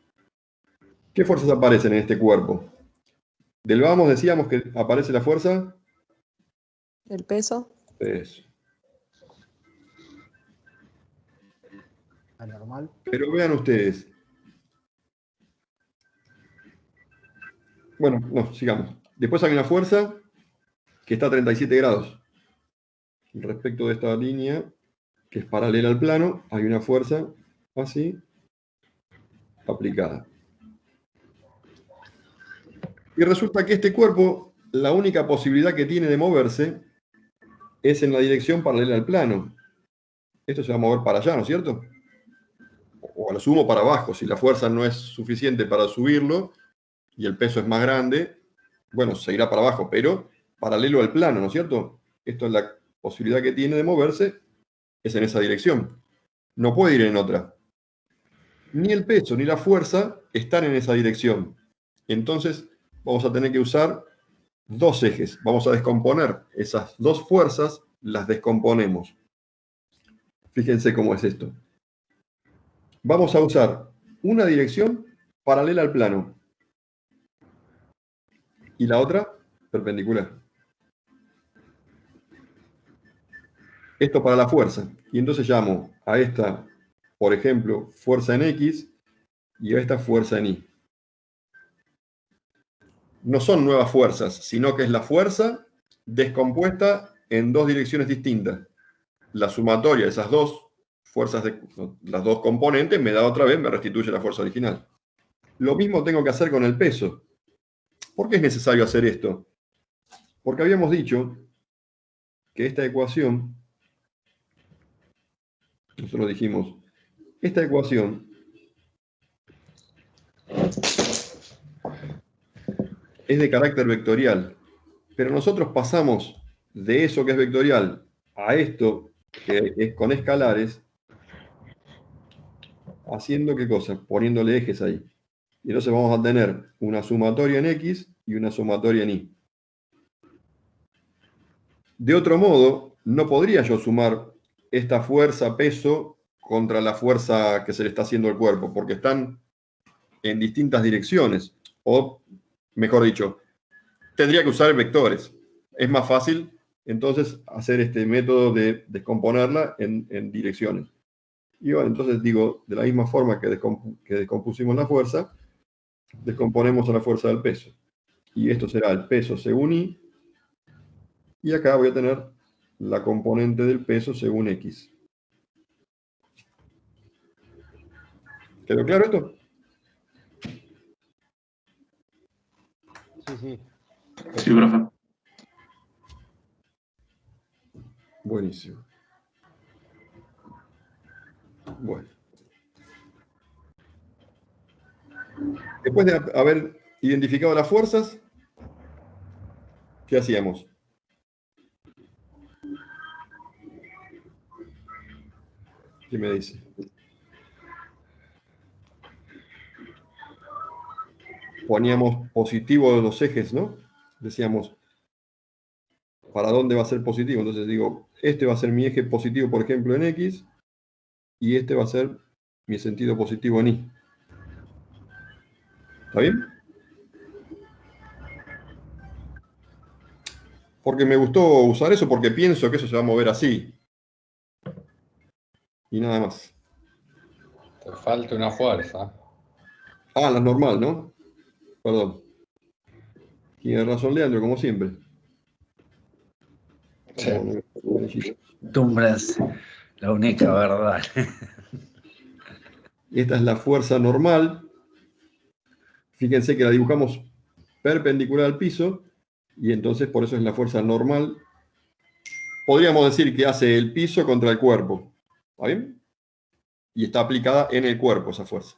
¿Qué fuerzas aparecen en este cuerpo? Del vamos decíamos que aparece la fuerza. ¿El peso? Peso. Anormal. Pero vean ustedes. Bueno, no, sigamos. Después hay una fuerza que está a 37 grados. Respecto de esta línea, que es paralela al plano, hay una fuerza así, aplicada. Y resulta que este cuerpo, la única posibilidad que tiene de moverse es en la dirección paralela al plano. Esto se va a mover para allá, ¿no es cierto? O a lo sumo para abajo. Si la fuerza no es suficiente para subirlo y el peso es más grande, bueno, se irá para abajo, pero paralelo al plano, ¿no es cierto? Esto es la posibilidad que tiene de moverse, es en esa dirección. No puede ir en otra. Ni el peso ni la fuerza están en esa dirección. Entonces vamos a tener que usar dos ejes. Vamos a descomponer esas dos fuerzas, las descomponemos. Fíjense cómo es esto. Vamos a usar una dirección paralela al plano y la otra perpendicular. Esto para la fuerza. Y entonces llamo a esta, por ejemplo, fuerza en X y a esta fuerza en Y. No son nuevas fuerzas, sino que es la fuerza descompuesta en dos direcciones distintas. La sumatoria de esas dos fuerzas, las dos componentes, me da otra vez, me restituye la fuerza original. Lo mismo tengo que hacer con el peso. ¿Por qué es necesario hacer esto? Porque habíamos dicho que esta ecuación, nosotros dijimos, esta ecuación es de carácter vectorial, pero nosotros pasamos de eso que es vectorial a esto que es con escalares, haciendo ¿qué cosa? Poniéndole ejes ahí. Y entonces vamos a tener una sumatoria en X y una sumatoria en Y. De otro modo, no podría yo sumar esta fuerza peso contra la fuerza que se le está haciendo al cuerpo, porque están en distintas direcciones. O, mejor dicho, tendría que usar vectores. Es más fácil, entonces, hacer este método de descomponerla en direcciones. Y bueno, entonces digo, de la misma forma que descompusimos la fuerza, descomponemos a la fuerza del peso. Y esto será el peso según I. Y acá voy a tener la componente del peso según X. ¿Quedó claro esto? Sí, sí. Sí, profe. Buenísimo. Bueno. Después de haber identificado las fuerzas, ¿qué hacíamos? ¿Qué me dice? Poníamos positivo de los ejes, ¿no? Decíamos, ¿para dónde va a ser positivo? Entonces digo, este va a ser mi eje positivo, por ejemplo, en X, y este va a ser mi sentido positivo en Y. ¿Está bien? Porque me gustó usar eso, porque pienso que eso se va a mover así. Y nada más. Te falta una fuerza. Ah, la normal, ¿no? Perdón. Tiene razón Leandro, como siempre. Sí. No, Tumbras, la única verdad. esta es la fuerza normal. Fíjense que la dibujamos perpendicular al piso, y entonces por eso es la fuerza normal. Podríamos decir que hace el piso contra el cuerpo. ¿Está bien? Y está aplicada en el cuerpo esa fuerza.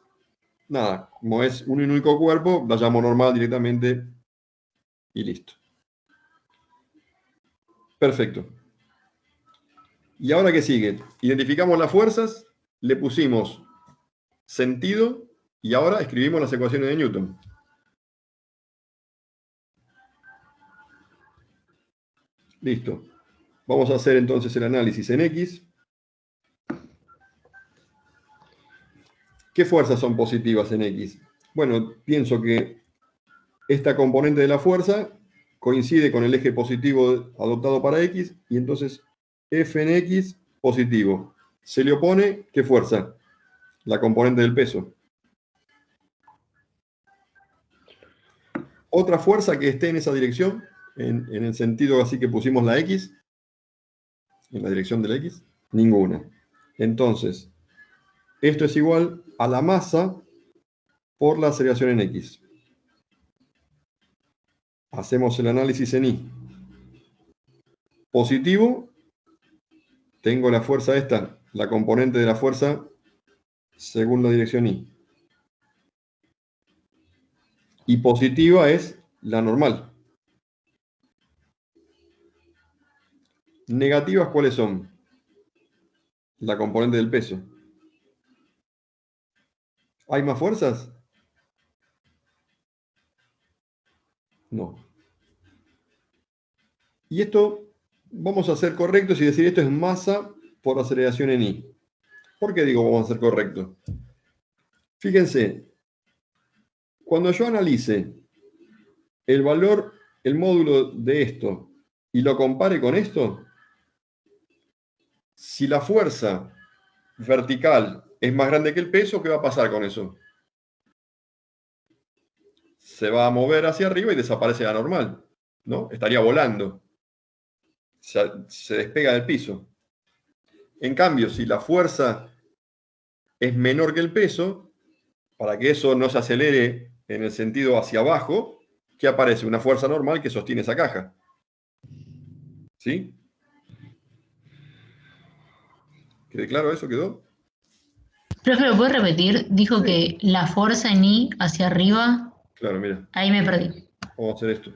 Nada, como es un único cuerpo, la llamo normal directamente y listo. Perfecto. ¿Y ahora qué sigue? Identificamos las fuerzas, le pusimos sentido y ahora escribimos las ecuaciones de Newton. Listo. Vamos a hacer entonces el análisis en X. ¿Qué fuerzas son positivas en X? Bueno, pienso que esta componente de la fuerza coincide con el eje positivo adoptado para X, y entonces F en X positivo. Se le opone, ¿qué fuerza? La componente del peso. Otra fuerza que esté en esa dirección, en el sentido así que pusimos la X, en la dirección de la X, ninguna. Entonces, esto es igual a la masa por la aceleración en X. Hacemos el análisis en Y. Positivo, tengo la fuerza esta, la componente de la fuerza según la dirección Y. Y positiva es la normal. Negativas, ¿cuáles son? La componente del peso. ¿Hay más fuerzas? No. Y esto vamos a ser correctos y decir esto es masa por aceleración en Y. ¿Por qué digo vamos a ser correctos? Fíjense, cuando yo analice el valor, el módulo de esto, y lo compare con esto, si la fuerza vertical es más grande que el peso, ¿qué va a pasar con eso? Se va a mover hacia arriba y desaparece la normal, ¿no? Estaría volando. Se despega del piso. En cambio, si la fuerza es menor que el peso, para que eso no se acelere en el sentido hacia abajo, ¿qué aparece? Una fuerza normal que sostiene esa caja. ¿Sí? ¿Quedó claro eso? ¿Quedó? Profe, ¿lo puedes repetir? Dijo Sí. que la fuerza en I hacia arriba, Claro, mira. ahí me perdí. Vamos a hacer esto.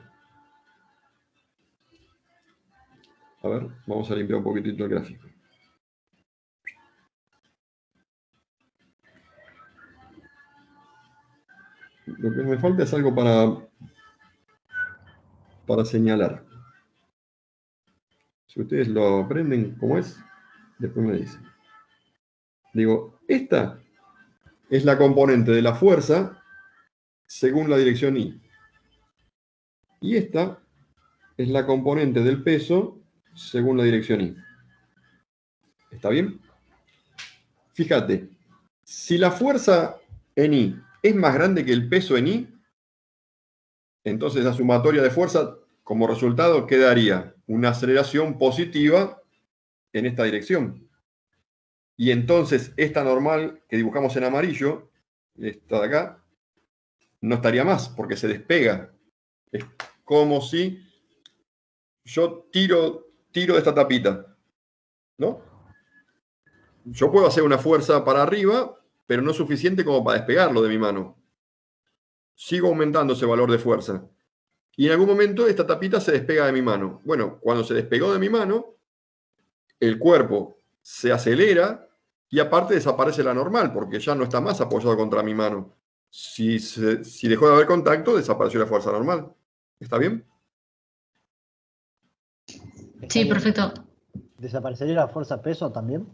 A ver, vamos a limpiar un poquitito el gráfico. Lo que me falta es algo para señalar. Si ustedes lo aprenden como es, después me dicen. Digo, esta es la componente de la fuerza según la dirección Y. Y esta es la componente del peso según la dirección Y. ¿Está bien? Fíjate, si la fuerza en Y es más grande que el peso en Y, entonces la sumatoria de fuerza como resultado quedaría una aceleración positiva en esta dirección. Y entonces esta normal que dibujamos en amarillo, esta de acá, no estaría más porque se despega. Es como si yo tiro de esta tapita, ¿no? Yo puedo hacer una fuerza para arriba, pero no es suficiente como para despegarlo de mi mano. Sigo aumentando ese valor de fuerza. Y en algún momento esta tapita se despega de mi mano. Bueno, cuando se despegó de mi mano, el cuerpo se acelera y aparte desaparece la normal, porque ya no está más apoyado contra mi mano. Si dejó de haber contacto, desapareció la fuerza normal. ¿Está bien? Sí, perfecto. ¿Desaparecería la fuerza peso también?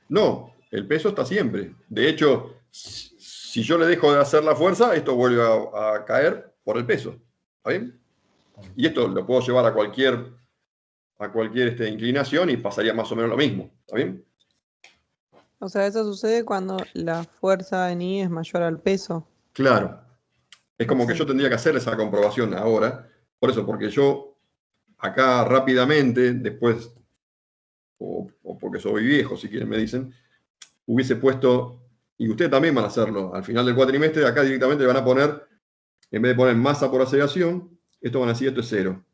No, el peso está siempre. De hecho, si yo le dejo de hacer la fuerza, esto vuelve a caer por el peso. ¿Está bien? Y esto lo puedo llevar a cualquier inclinación y pasaría más o menos lo mismo. ¿Está bien? O sea, eso sucede cuando la fuerza en I es mayor al peso. Claro. Es como que Sí. yo tendría que hacer esa comprobación ahora. Por eso, porque yo acá rápidamente, después, o porque soy viejo, si quieren me dicen, hubiese puesto, y ustedes también van a hacerlo, al final del cuatrimestre, acá directamente le van a poner, en vez de poner masa por aceleración, esto van a decir, esto es 0.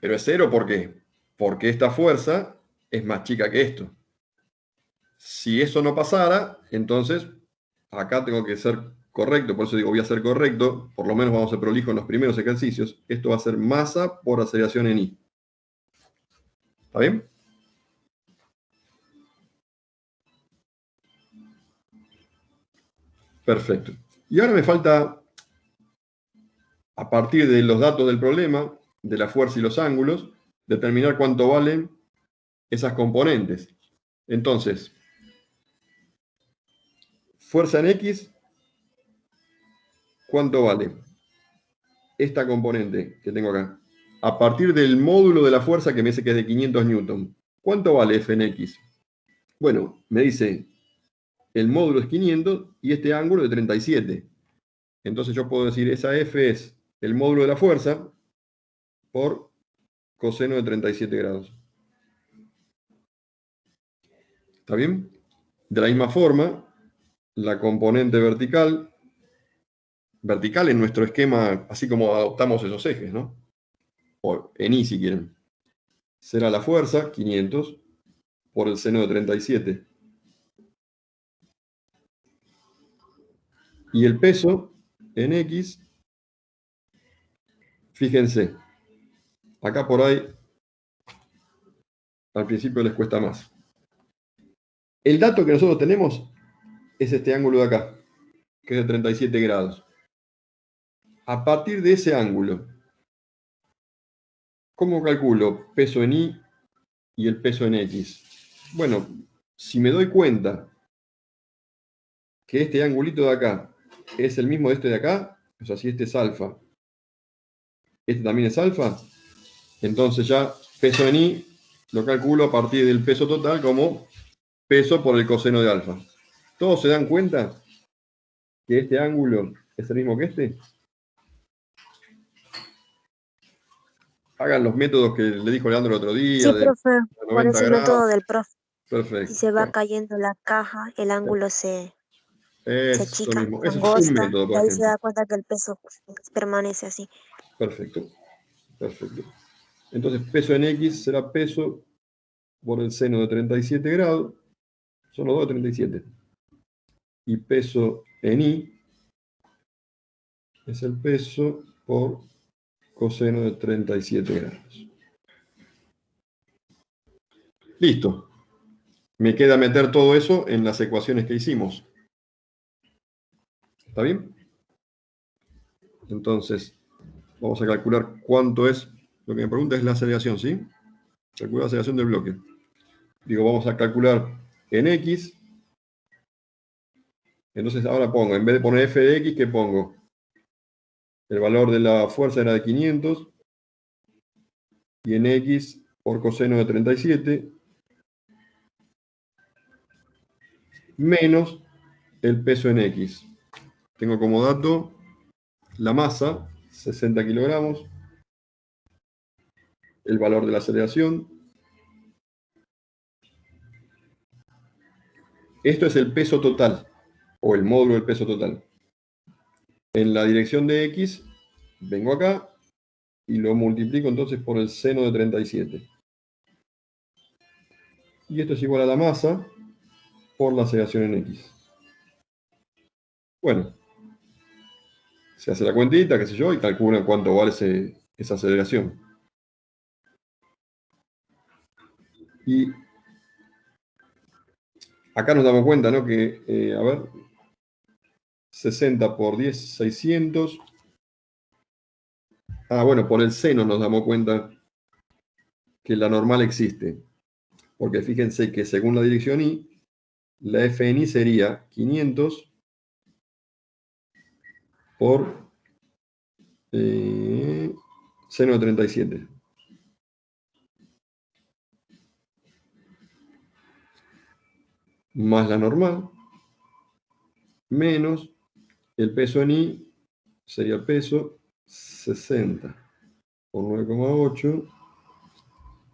Pero es 0, ¿por qué? Porque esta fuerza es más chica que esto. Si eso no pasara, entonces acá tengo que ser correcto, por eso digo voy a ser correcto, por lo menos vamos a ser prolijo en los primeros ejercicios. Esto va a ser masa por aceleración en I. ¿Está bien? Perfecto. Y ahora me falta, a partir de los datos del problema, de la fuerza y los ángulos, determinar cuánto valen esas componentes. Entonces, fuerza en X, ¿cuánto vale esta componente que tengo acá? A partir del módulo de la fuerza que me dice que es de 500 newton. ¿Cuánto vale F en X? Bueno, me dice, el módulo es 500 y este ángulo es de 37. Entonces yo puedo decir, esa F es el módulo de la fuerza por coseno de 37 grados. ¿Está bien? De la misma forma, la componente vertical en nuestro esquema, así como adoptamos esos ejes, ¿no? O en I si quieren. Será la fuerza, 500, por el seno de 37. Y el peso en X, fíjense, acá por ahí, al principio les cuesta más. El dato que nosotros tenemos es este ángulo de acá, que es de 37 grados. A partir de ese ángulo, ¿cómo calculo peso en Y y el peso en X? Bueno, si me doy cuenta que este angulito de acá es el mismo de este de acá, o sea, si este es alfa, este también es alfa, entonces ya peso en Y lo calculo a partir del peso total como peso por el coseno de alfa. ¿Todos se dan cuenta que este ángulo es el mismo que este? Hagan los métodos que le dijo Leandro el otro día, Sí, de profe, por 90 ese grados. método del profe. Perfecto. Si se va Bueno, cayendo la caja, el ángulo se eso achica, mismo. se Ese es un angosta, método, y por ahí se ejemplo. da cuenta que el peso permanece así. Perfecto. Perfecto. Entonces, peso en X será peso por el seno de 37 grados. Son los dos de 37. Y peso en Y es el peso por coseno de 37 grados. Listo. Me queda meter todo eso en las ecuaciones que hicimos. ¿Está bien? Entonces, vamos a calcular cuánto es. Lo que me pregunta es la aceleración, ¿sí? Calcular la aceleración del bloque. Digo, vamos a calcular en X Entonces ahora pongo, en vez de poner f de x, ¿qué pongo? El valor de la fuerza era de 500 y en x por coseno de 37 menos el peso en x. Tengo como dato la masa, 60 kilogramos, el valor de la aceleración. Esto es el peso total, o el módulo del peso total. En la dirección de x, vengo acá y lo multiplico entonces por el seno de 37. Y esto es igual a la masa por la aceleración en x. Bueno, se hace la cuentita, qué sé yo, y calcula cuánto vale esa aceleración. Y acá nos damos cuenta, ¿no? Que, a ver, 60 por 10, 600. Ah, bueno, por el seno nos damos cuenta que la normal existe. Porque fíjense que según la dirección y, la f en y sería 500 por seno de 37. Más la normal, menos el peso en y, sería el peso 60 por 9,8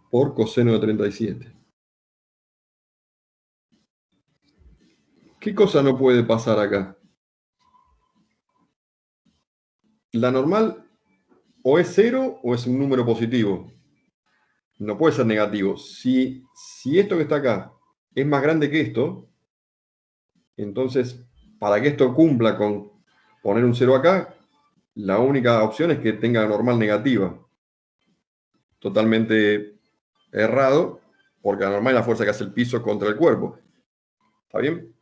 por coseno de 37. ¿Qué cosa no puede pasar acá? La normal o es 0 o es un número positivo. No puede ser negativo. Si esto que está acá es más grande que esto, entonces, para que esto cumpla con poner un 0 acá, la única opción es que tenga normal negativa. Totalmente errado, porque la normal es la fuerza que hace el piso contra el cuerpo. ¿Está bien?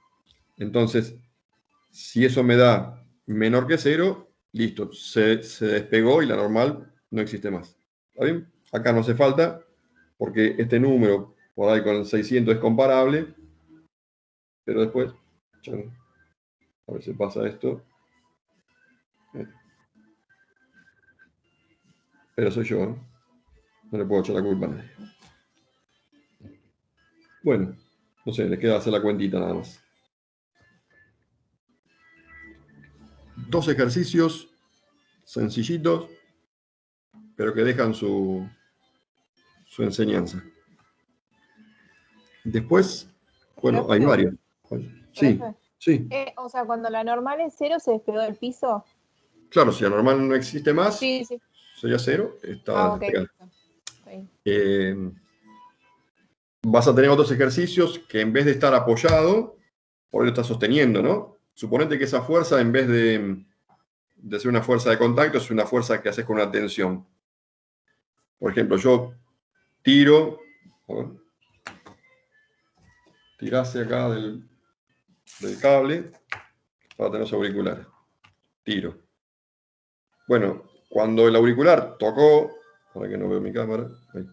Entonces, si eso me da menor que 0, listo, se despegó y la normal no existe más. ¿Está bien? Acá no hace falta, porque este número por ahí con el 600 es comparable, pero después, a ver si pasa esto. Pero soy yo, ¿eh? No le puedo echar la culpa a nadie. Bueno, no sé, les queda hacer la cuentita nada más. 2 ejercicios sencillitos, pero que dejan su enseñanza. Después, bueno, hay varios. Sí, Profe. sí. O sea, cuando la normal es 0, ¿se despegó del piso? Claro, si la normal no existe más, Sí, sí. sería 0, está Ok. despegada. Sí. Vas a tener otros ejercicios que en vez de estar apoyado, por ello está sosteniendo, ¿no? Suponete que esa fuerza, en vez de ser una fuerza de contacto, es una fuerza que haces con una tensión. Por ejemplo, yo tiro, tirase acá del cable para tener su auricular. Tiro. Bueno, cuando el auricular tocó, para que no veo mi cámara, ahí.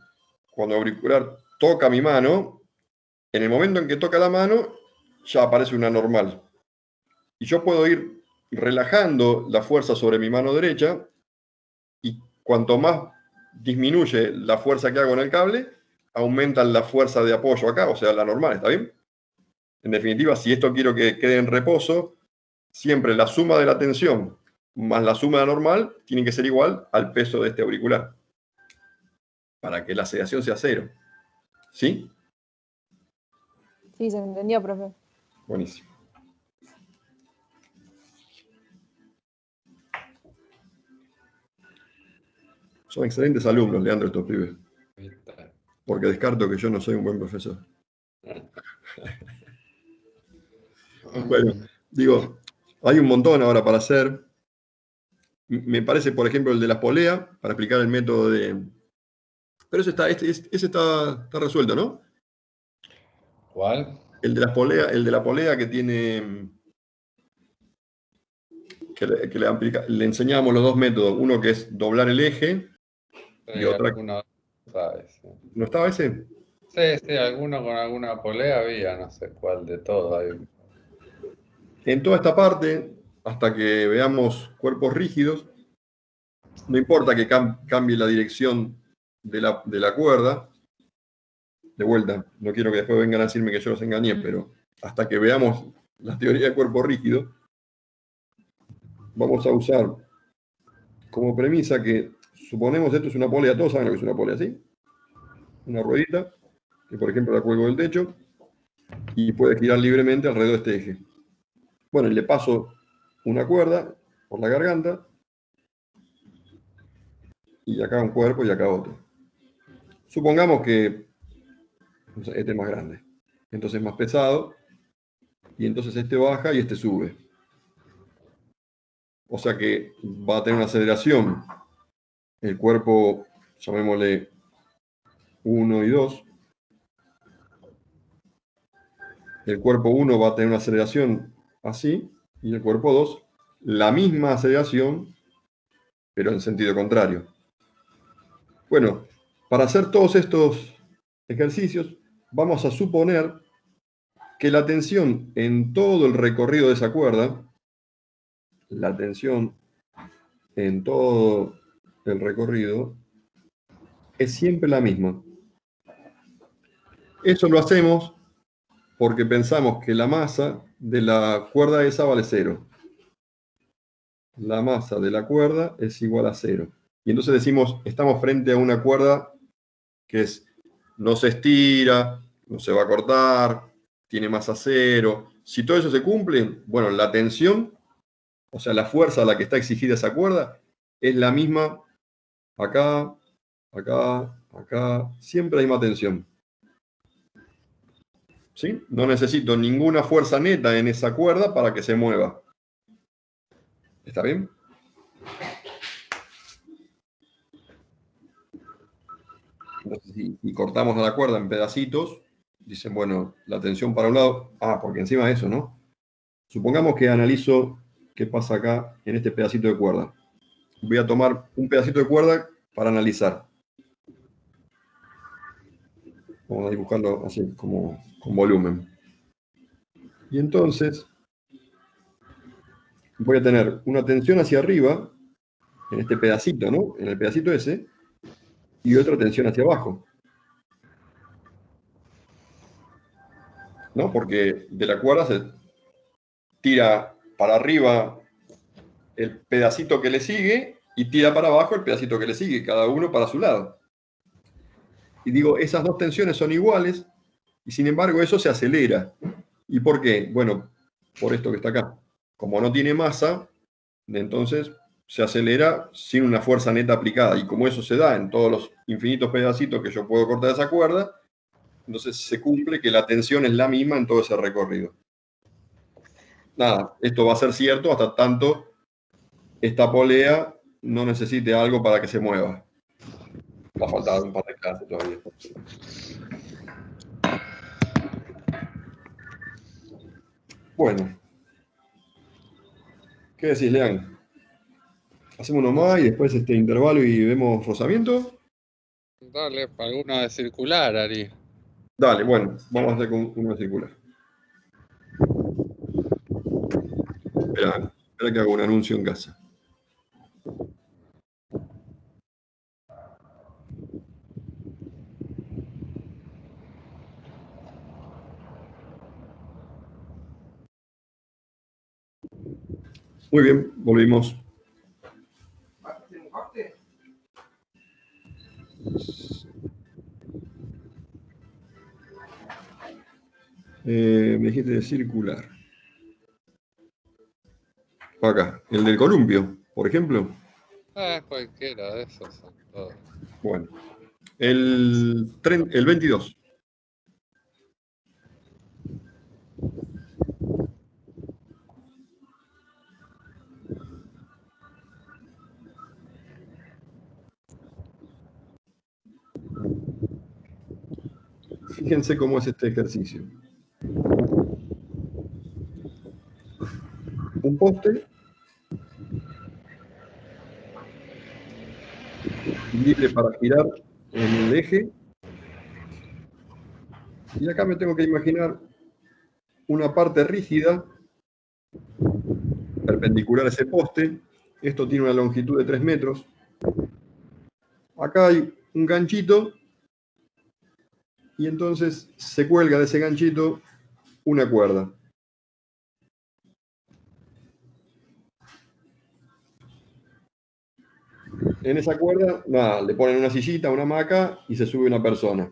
Cuando el auricular toca mi mano, en el momento en que toca la mano, ya aparece una normal. Y yo puedo ir relajando la fuerza sobre mi mano derecha, y cuanto más disminuye la fuerza que hago en el cable, aumenta la fuerza de apoyo acá, o sea, la normal, ¿está bien? En definitiva, si esto quiero que quede en reposo, siempre la suma de la tensión más la suma de la normal tiene que ser igual al peso de este auricular, para que la sedación sea 0. ¿Sí? Sí, se entendió, profe. Buenísimo. Son excelentes alumnos, Leandro, estos pibes. Porque descarto que yo no soy un buen profesor. Bueno, digo, hay un montón ahora para hacer. Me parece, por ejemplo, el de las poleas, para explicar el método de... Pero ese está resuelto, ¿no? ¿Cuál? El de la polea que tiene... Que le enseñamos los dos métodos. Uno que es doblar el eje y otra... ¿No estaba ese? Sí, alguno con alguna polea había, no sé cuál de todo. En toda esta parte, hasta que veamos cuerpos rígidos, no importa que cambie la dirección de la cuerda. De vuelta, no quiero que después vengan a decirme que yo los engañé, pero hasta que veamos la teoría de cuerpo rígido, vamos a usar como premisa que, suponemos esto es una polea, todos saben lo que es una polea, ¿sí? Una ruedita, que por ejemplo la cuelgo del techo, y puede girar libremente alrededor de este eje. Bueno, y le paso una cuerda por la garganta, y acá un cuerpo y acá otro. Supongamos que este es más grande, entonces es más pesado, y entonces este baja y este sube. O sea que va a tener una aceleración. El cuerpo, llamémosle 1 y 2. El cuerpo 1 va a tener una aceleración así, y el cuerpo 2, la misma aceleración, pero en sentido contrario. Bueno, para hacer todos estos ejercicios, vamos a suponer que la tensión en todo el recorrido de esa cuerda, la tensión en todo el recorrido, es siempre la misma. Eso lo hacemos porque pensamos que la masa de la cuerda esa vale 0. La masa de la cuerda es igual a 0. Y entonces decimos, estamos frente a una cuerda que no se estira, no se va a cortar, tiene masa 0. Si todo eso se cumple, bueno, la tensión, o sea, la fuerza a la que está exigida esa cuerda, es la misma acá, acá, acá, siempre hay más tensión. ¿Sí? No necesito ninguna fuerza neta en esa cuerda para que se mueva. ¿Está bien? Entonces, si cortamos a la cuerda en pedacitos, dicen, bueno, la tensión para un lado, porque encima de eso, ¿no? Supongamos que analizo qué pasa acá en este pedacito de cuerda. Voy a tomar un pedacito de cuerda para analizar. Vamos a dibujarlo así, como con volumen. Y entonces voy a tener una tensión hacia arriba, en este pedacito, ¿no? En el pedacito ese, y otra tensión hacia abajo. ¿No? Porque de la cuerda se tira para arriba el pedacito que le sigue y tira para abajo el pedacito que le sigue, cada uno para su lado. Y digo, esas dos tensiones son iguales y sin embargo eso se acelera. ¿Y por qué? Bueno, por esto que está acá. Como no tiene masa, entonces se acelera sin una fuerza neta aplicada. Y como eso se da en todos los infinitos pedacitos que yo puedo cortar de esa cuerda, entonces se cumple que la tensión es la misma en todo ese recorrido. Nada, esto va a ser cierto hasta tanto esta polea no necesite algo para que se mueva. Va a faltar un par de clases todavía. Bueno. ¿Qué decís, Lean? ¿Hacemos uno más y después este intervalo y vemos rozamiento? Dale, alguno de circular, Ari. Dale, bueno, vamos a hacer con uno de circular. Espera que hago un anuncio en casa. Muy bien, volvimos. Me dijiste de circular. Acá, el del columpio, por ejemplo. Cualquiera de esos son todos. Bueno, el 22. Fíjense cómo es este ejercicio. Un poste libre para girar en el eje. Y acá me tengo que imaginar una parte rígida perpendicular a ese poste. Esto tiene una longitud de 3 metros. Acá hay un ganchito y entonces se cuelga de ese ganchito una cuerda. En esa cuerda, nada, le ponen una sillita, una hamaca y se sube una persona.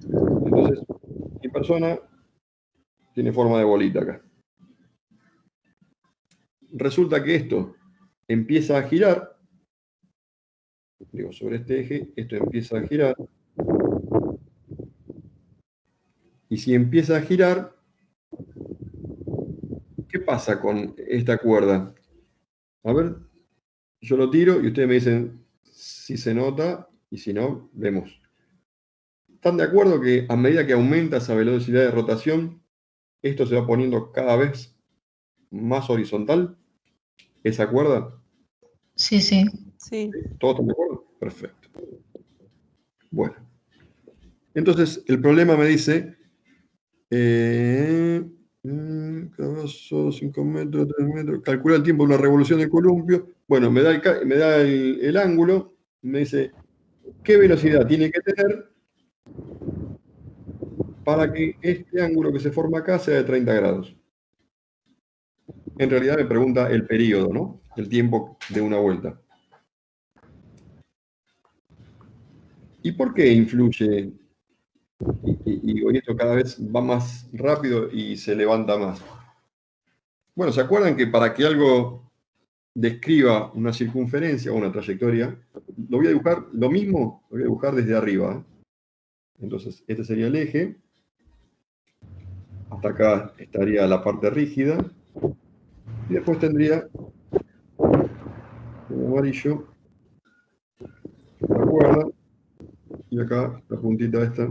Entonces, mi persona tiene forma de bolita acá. Resulta que esto empieza a girar. Digo, sobre este eje, esto empieza a girar. Y si empieza a girar, ¿qué pasa con esta cuerda? A ver, yo lo tiro y ustedes me dicen si se nota y si no, vemos. ¿Están de acuerdo que a medida que aumenta esa velocidad de rotación, esto se va poniendo cada vez más horizontal? ¿Esa cuerda? Sí, sí. Sí. ¿Todos están de acuerdo? Perfecto. Bueno. Entonces, el problema me dice, cabazo, 5 metros, 3 metros, calcula el tiempo de una revolución del columpio. Bueno, me da el ángulo, me dice, ¿qué velocidad tiene que tener para que este ángulo que se forma acá sea de 30 grados? En realidad me pregunta el periodo, ¿no? El tiempo de una vuelta. ¿Y por qué influye? Y esto cada vez va más rápido y se levanta más. Bueno, ¿se acuerdan que para que algo describa una circunferencia o una trayectoria, lo voy a dibujar, lo mismo, lo voy a dibujar desde arriba? Entonces, este sería el eje. Hasta acá estaría la parte rígida. Y después tendría en amarillo la cuerda. Y acá la puntita esta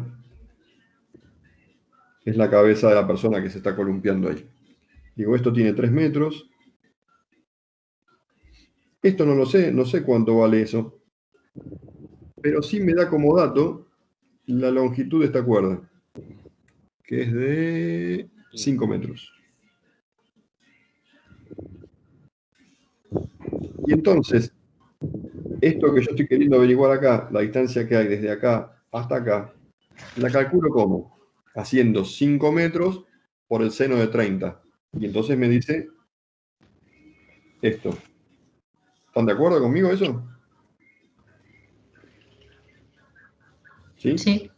es la cabeza de la persona que se está columpiando ahí. Digo, esto tiene 3 metros. Esto no lo sé, no sé cuánto vale eso. Pero sí me da como dato la longitud de esta cuerda, que es de 5 metros. Y entonces, esto que yo estoy queriendo averiguar acá, la distancia que hay desde acá hasta acá, la calculo como haciendo 5 metros por el seno de 30. Y entonces me dice esto. ¿Están de acuerdo conmigo eso? ¿Sí? Sí.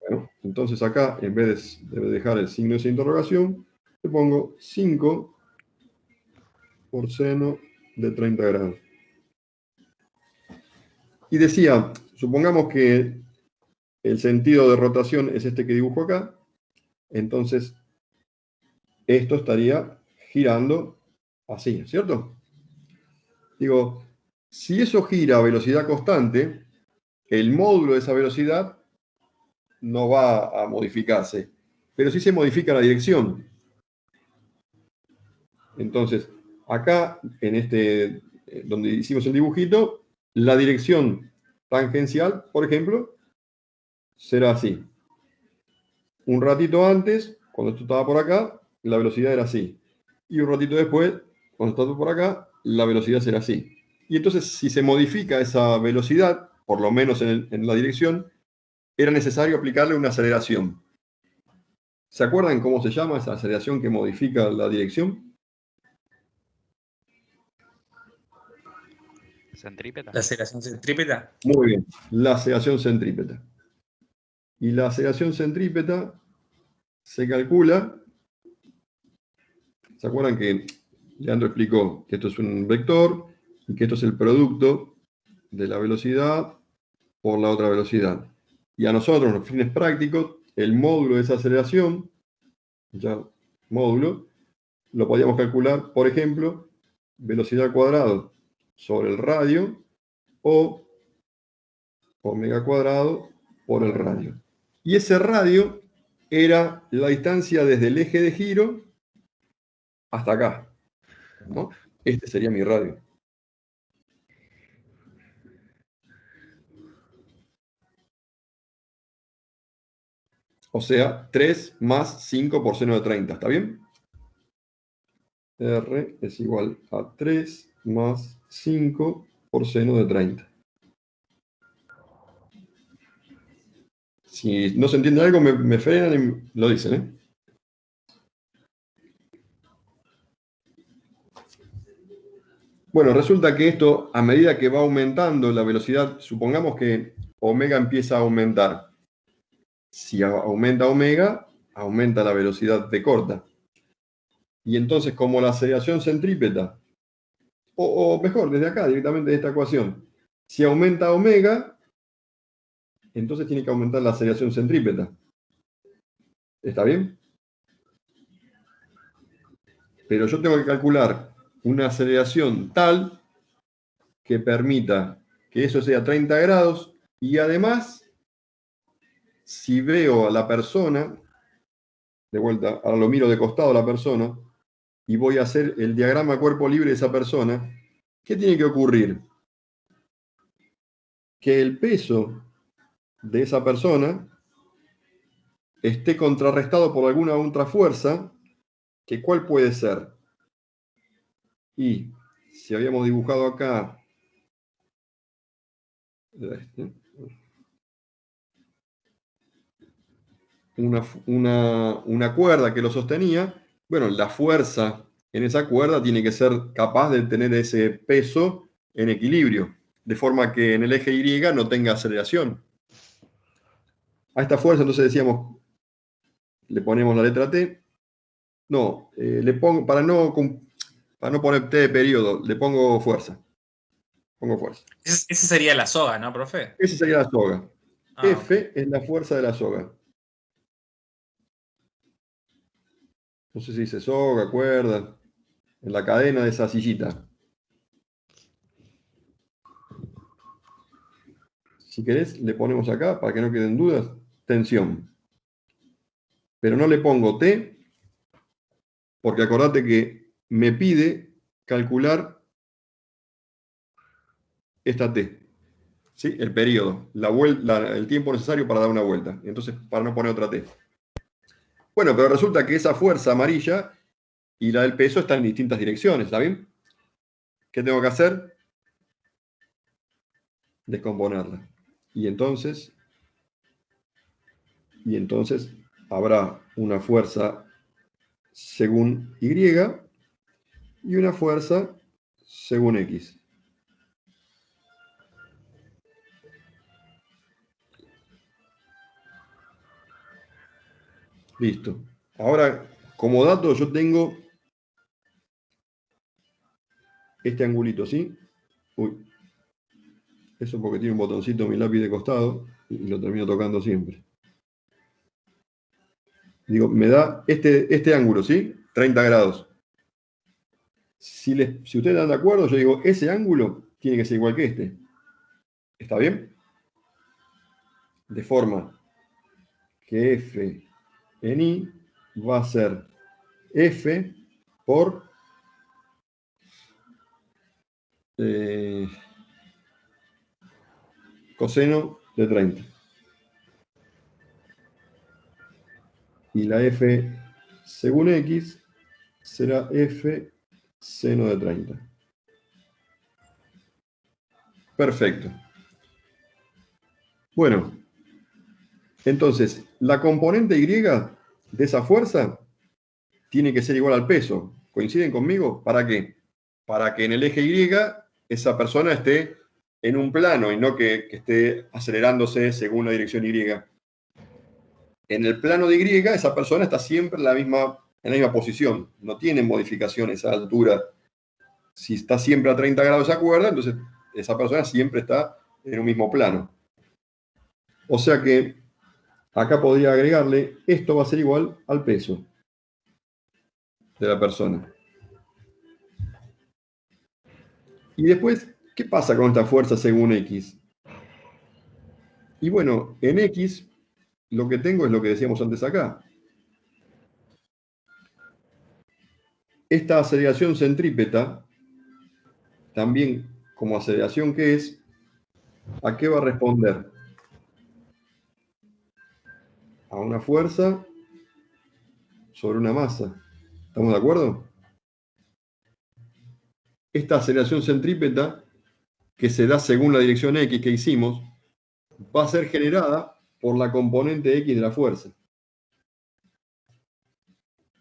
Bueno, entonces acá, en vez de dejar el signo de interrogación, le pongo 5 por seno de 30 grados. Y decía, supongamos que el sentido de rotación es este que dibujo acá, entonces esto estaría girando así, ¿cierto? Digo, si eso gira a velocidad constante, el módulo de esa velocidad no va a modificarse, pero sí se modifica la dirección. Entonces, acá, en este, donde hicimos el dibujito, la dirección tangencial, por ejemplo, será así. Un ratito antes, cuando esto estaba por acá, la velocidad era así. Y un ratito después, cuando estaba por acá, la velocidad será así. Y entonces, si se modifica esa velocidad, por lo menos en la dirección, era necesario aplicarle una aceleración. ¿Se acuerdan cómo se llama esa aceleración que modifica la dirección? ¿Centrípeta? La aceleración centrípeta. Muy bien, la aceleración centrípeta. Y la aceleración centrípeta se calcula, ¿se acuerdan que Leandro explicó que esto es un vector y que esto es el producto de la velocidad por la otra velocidad? Y a nosotros, los fines prácticos, el módulo de esa aceleración, ya módulo, lo podíamos calcular, por ejemplo, velocidad al cuadrado sobre el radio o omega cuadrado por el radio. Y ese radio era la distancia desde el eje de giro hasta acá, ¿no? Este sería mi radio. O sea, 3 más 5 por seno de 30. ¿Está bien? R es igual a 3 más 5 por seno de 30. Si no se entiende algo, me frenan y lo dicen, ¿eh? Bueno, resulta que esto, a medida que va aumentando la velocidad, supongamos que omega empieza a aumentar. Si aumenta omega, aumenta la velocidad de corta. Y entonces, como la aceleración centrípeta, o mejor, desde acá, directamente de esta ecuación, si aumenta omega, entonces tiene que aumentar la aceleración centrípeta. ¿Está bien? Pero yo tengo que calcular una aceleración tal que permita que eso sea 30 grados y además, si veo a la persona, de vuelta, ahora lo miro de costado a la persona y voy a hacer el diagrama cuerpo libre de esa persona, ¿qué tiene que ocurrir? Que el peso de esa persona esté contrarrestado por alguna otra fuerza, que ¿cuál puede ser? Y si habíamos dibujado acá una cuerda que lo sostenía, bueno, la fuerza en esa cuerda tiene que ser capaz de tener ese peso en equilibrio, de forma que en el eje Y no tenga aceleración. A esta fuerza entonces decíamos, le ponemos la letra T. No, le pongo, para no poner T de periodo, le pongo fuerza. Pongo fuerza. Esa sería la soga, ¿no, profe? Esa sería la soga. F Okay. es la fuerza de la soga. No sé si dice soga, cuerda, en la cadena de esa sillita. Si querés, le ponemos acá, para que no queden dudas, tensión. Pero no le pongo T, porque acordate que me pide calcular esta T. ¿Sí? El periodo, el tiempo necesario para dar una vuelta. Entonces, para no poner otra T. Bueno, pero resulta que esa fuerza amarilla y la del peso están en distintas direcciones, ¿está bien? ¿Qué tengo que hacer? Descomponerla. Y entonces habrá una fuerza según Y y una fuerza según X. Listo. Ahora, como dato, yo tengo este angulito, ¿sí? Uy. Eso porque tiene un botoncito en mi lápiz de costado y lo termino tocando siempre. Digo, me da este ángulo, ¿sí? 30 grados. Si ustedes están de acuerdo, yo digo, ese ángulo tiene que ser igual que este. ¿Está bien? De forma que F en I va a ser F por coseno de 30. Y la F según X será F seno de 30. Perfecto. Bueno, entonces, la componente Y de esa fuerza tiene que ser igual al peso. ¿Coinciden conmigo? ¿Para qué? Para que en el eje Y esa persona esté en un plano y no que esté acelerándose según la dirección Y. En el plano de Y, esa persona está siempre en la misma posición. No tiene modificaciones a altura. Si está siempre a 30 grados esa cuerda, entonces esa persona siempre está en un mismo plano. O sea que acá podría agregarle, esto va a ser igual al peso de la persona. Y después, ¿qué pasa con esta fuerza según X? Y bueno, en X lo que tengo es lo que decíamos antes acá. Esta aceleración centrípeta, también como aceleración que es, ¿a qué va a responder? A una fuerza sobre una masa. ¿Estamos de acuerdo? Esta aceleración centrípeta, que se da según la dirección X que hicimos, va a ser generada por la componente X de la fuerza.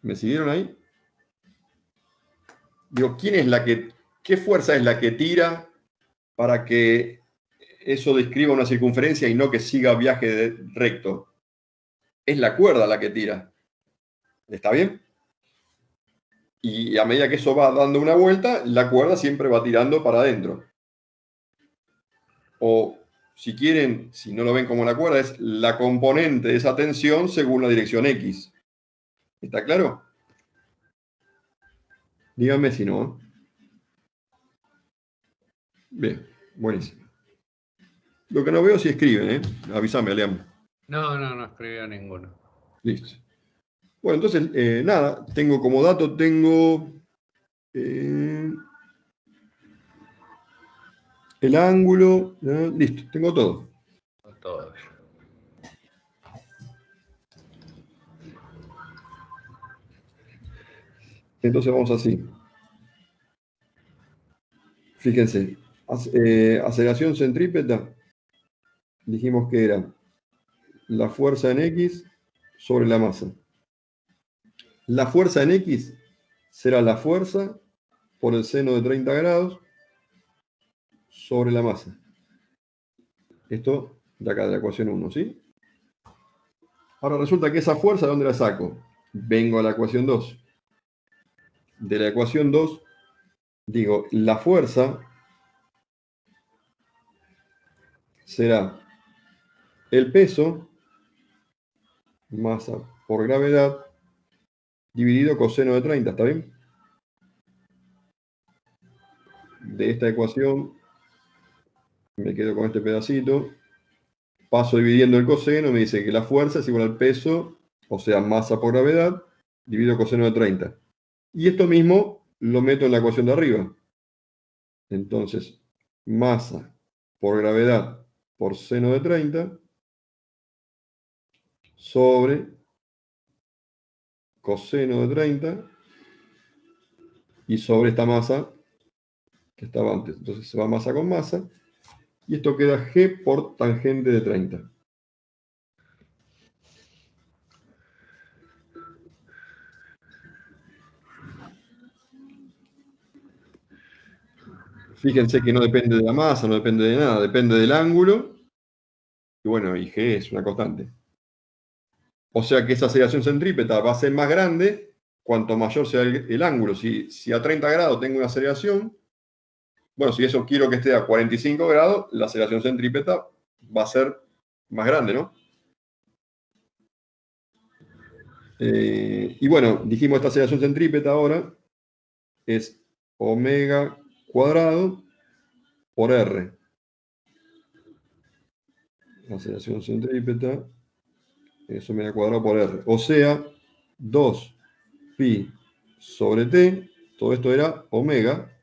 ¿Me siguieron ahí? Digo, ¿qué fuerza es la que tira para que eso describa una circunferencia y no que siga viaje recto? Es la cuerda la que tira. ¿Está bien? Y a medida que eso va dando una vuelta, la cuerda siempre va tirando para adentro. O, si quieren, si no lo ven como la cuerda, es la componente de esa tensión según la dirección X. ¿Está claro? Díganme si no. Bien, buenísimo. Lo que no veo si escriben, ¿eh? Avísame, Leam. No escribió ninguno. Listo. Bueno, entonces, nada, tengo como dato, el ángulo, listo, tengo todo. Todo. Entonces vamos así. Fíjense, aceleración centrípeta, dijimos que era la fuerza en X sobre la masa. La fuerza en X será la fuerza por el seno de 30 grados sobre la masa. Esto de acá, de la ecuación 1, ¿sí? Ahora resulta que esa fuerza, ¿de dónde la saco? Vengo a la ecuación 2. De la ecuación 2, digo, la fuerza será el peso, masa por gravedad, dividido coseno de 30, ¿está bien? De esta ecuación, me quedo con este pedacito, paso dividiendo el coseno, me dice que la fuerza es igual al peso, o sea, masa por gravedad, dividido coseno de 30. Y esto mismo lo meto en la ecuación de arriba. Entonces, masa por gravedad por seno de 30 sobre coseno de 30 y sobre esta masa que estaba antes. Entonces se va masa con masa y esto queda G por tangente de 30. Fíjense que no depende de la masa, no depende de nada, depende del ángulo. Y bueno, y G es una constante. O sea que esa aceleración centrípeta va a ser más grande cuanto mayor sea el ángulo. Si a 30 grados tengo una aceleración, bueno, si eso quiero que esté a 45 grados, la aceleración centrípeta va a ser más grande, ¿no? Y bueno, dijimos esta aceleración centrípeta ahora es omega cuadrado por R. La aceleración centrípeta es omega cuadrado por R. O sea, 2 pi sobre t, todo esto era omega,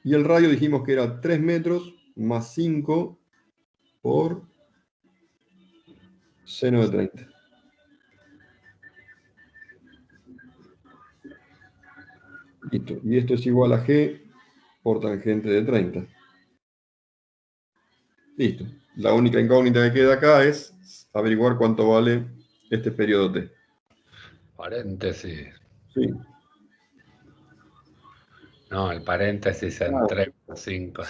y el radio dijimos que era 3 metros más 5 por seno de 30. Listo. Y esto es igual a G por tangente de 30. Listo. La única incógnita que queda acá es averiguar cuánto vale este periodo T. Paréntesis. Sí. No, el paréntesis en 3 por 5.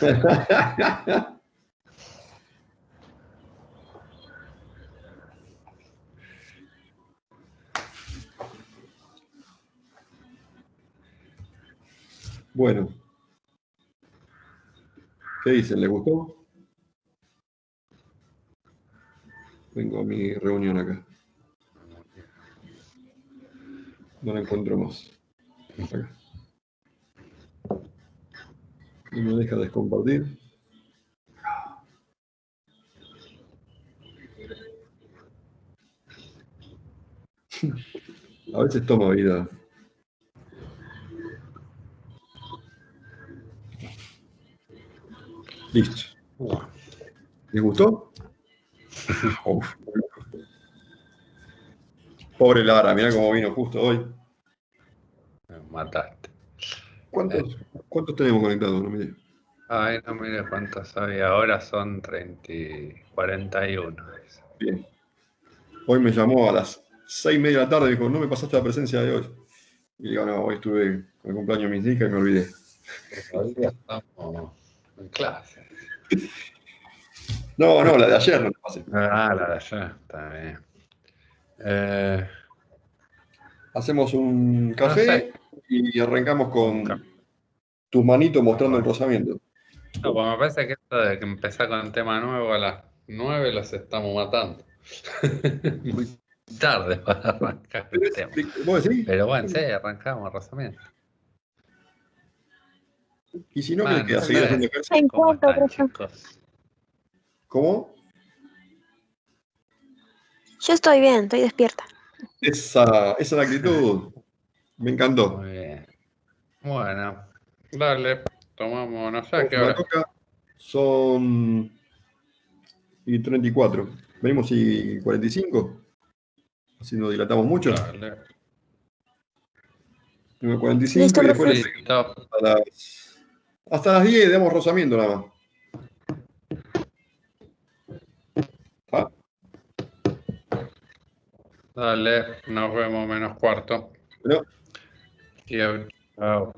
Bueno. ¿Qué dicen? ¿Les gustó? Vengo a mi reunión acá. No la encuentro más. Acá. Y me deja descompartir. A veces toma vida. Listo. ¿Les gustó? Uf. Pobre Lara, mirá cómo vino justo hoy. Me mataste. ¿Cuántos tenemos conectados? No me digas. Ay, no mire cuántos había. Ahora son 41. Bien. Hoy me llamó a las 6:30 de la tarde y dijo, no me pasaste la presencia de hoy. Y digo, no, hoy estuve con el cumpleaños de mis hijas y me olvidé. Todavía estamos en clase. No, la de ayer no te pasé. Ah, la de ayer, está bien. Hacemos un café No sé. y arrancamos con tus manitos mostrando el rozamiento. No, pues me parece que esto de que empezar con el tema nuevo a las 9 los estamos matando. Muy tarde para arrancar el tema. ¿Vos decís? Pero bueno, sí, arrancamos el rozamiento. Y si no, ¿qué queda? ¿Seguir haciendo ejercicio? En ¿Cómo cuanto, están, profe. chicos? ¿Cómo? Yo estoy bien, estoy despierta. Esa es la actitud. Me encantó. Muy bien. Bueno, dale, tomamos, no sé a qué hora. Coca son y 34. Venimos y 45. Así nos dilatamos mucho. Dale. 45 Listo, y después profe. Listo. hasta las 10 damos rozamiento nada más. ¿Ah? Dale, nos vemos menos cuarto. Bueno. Chao.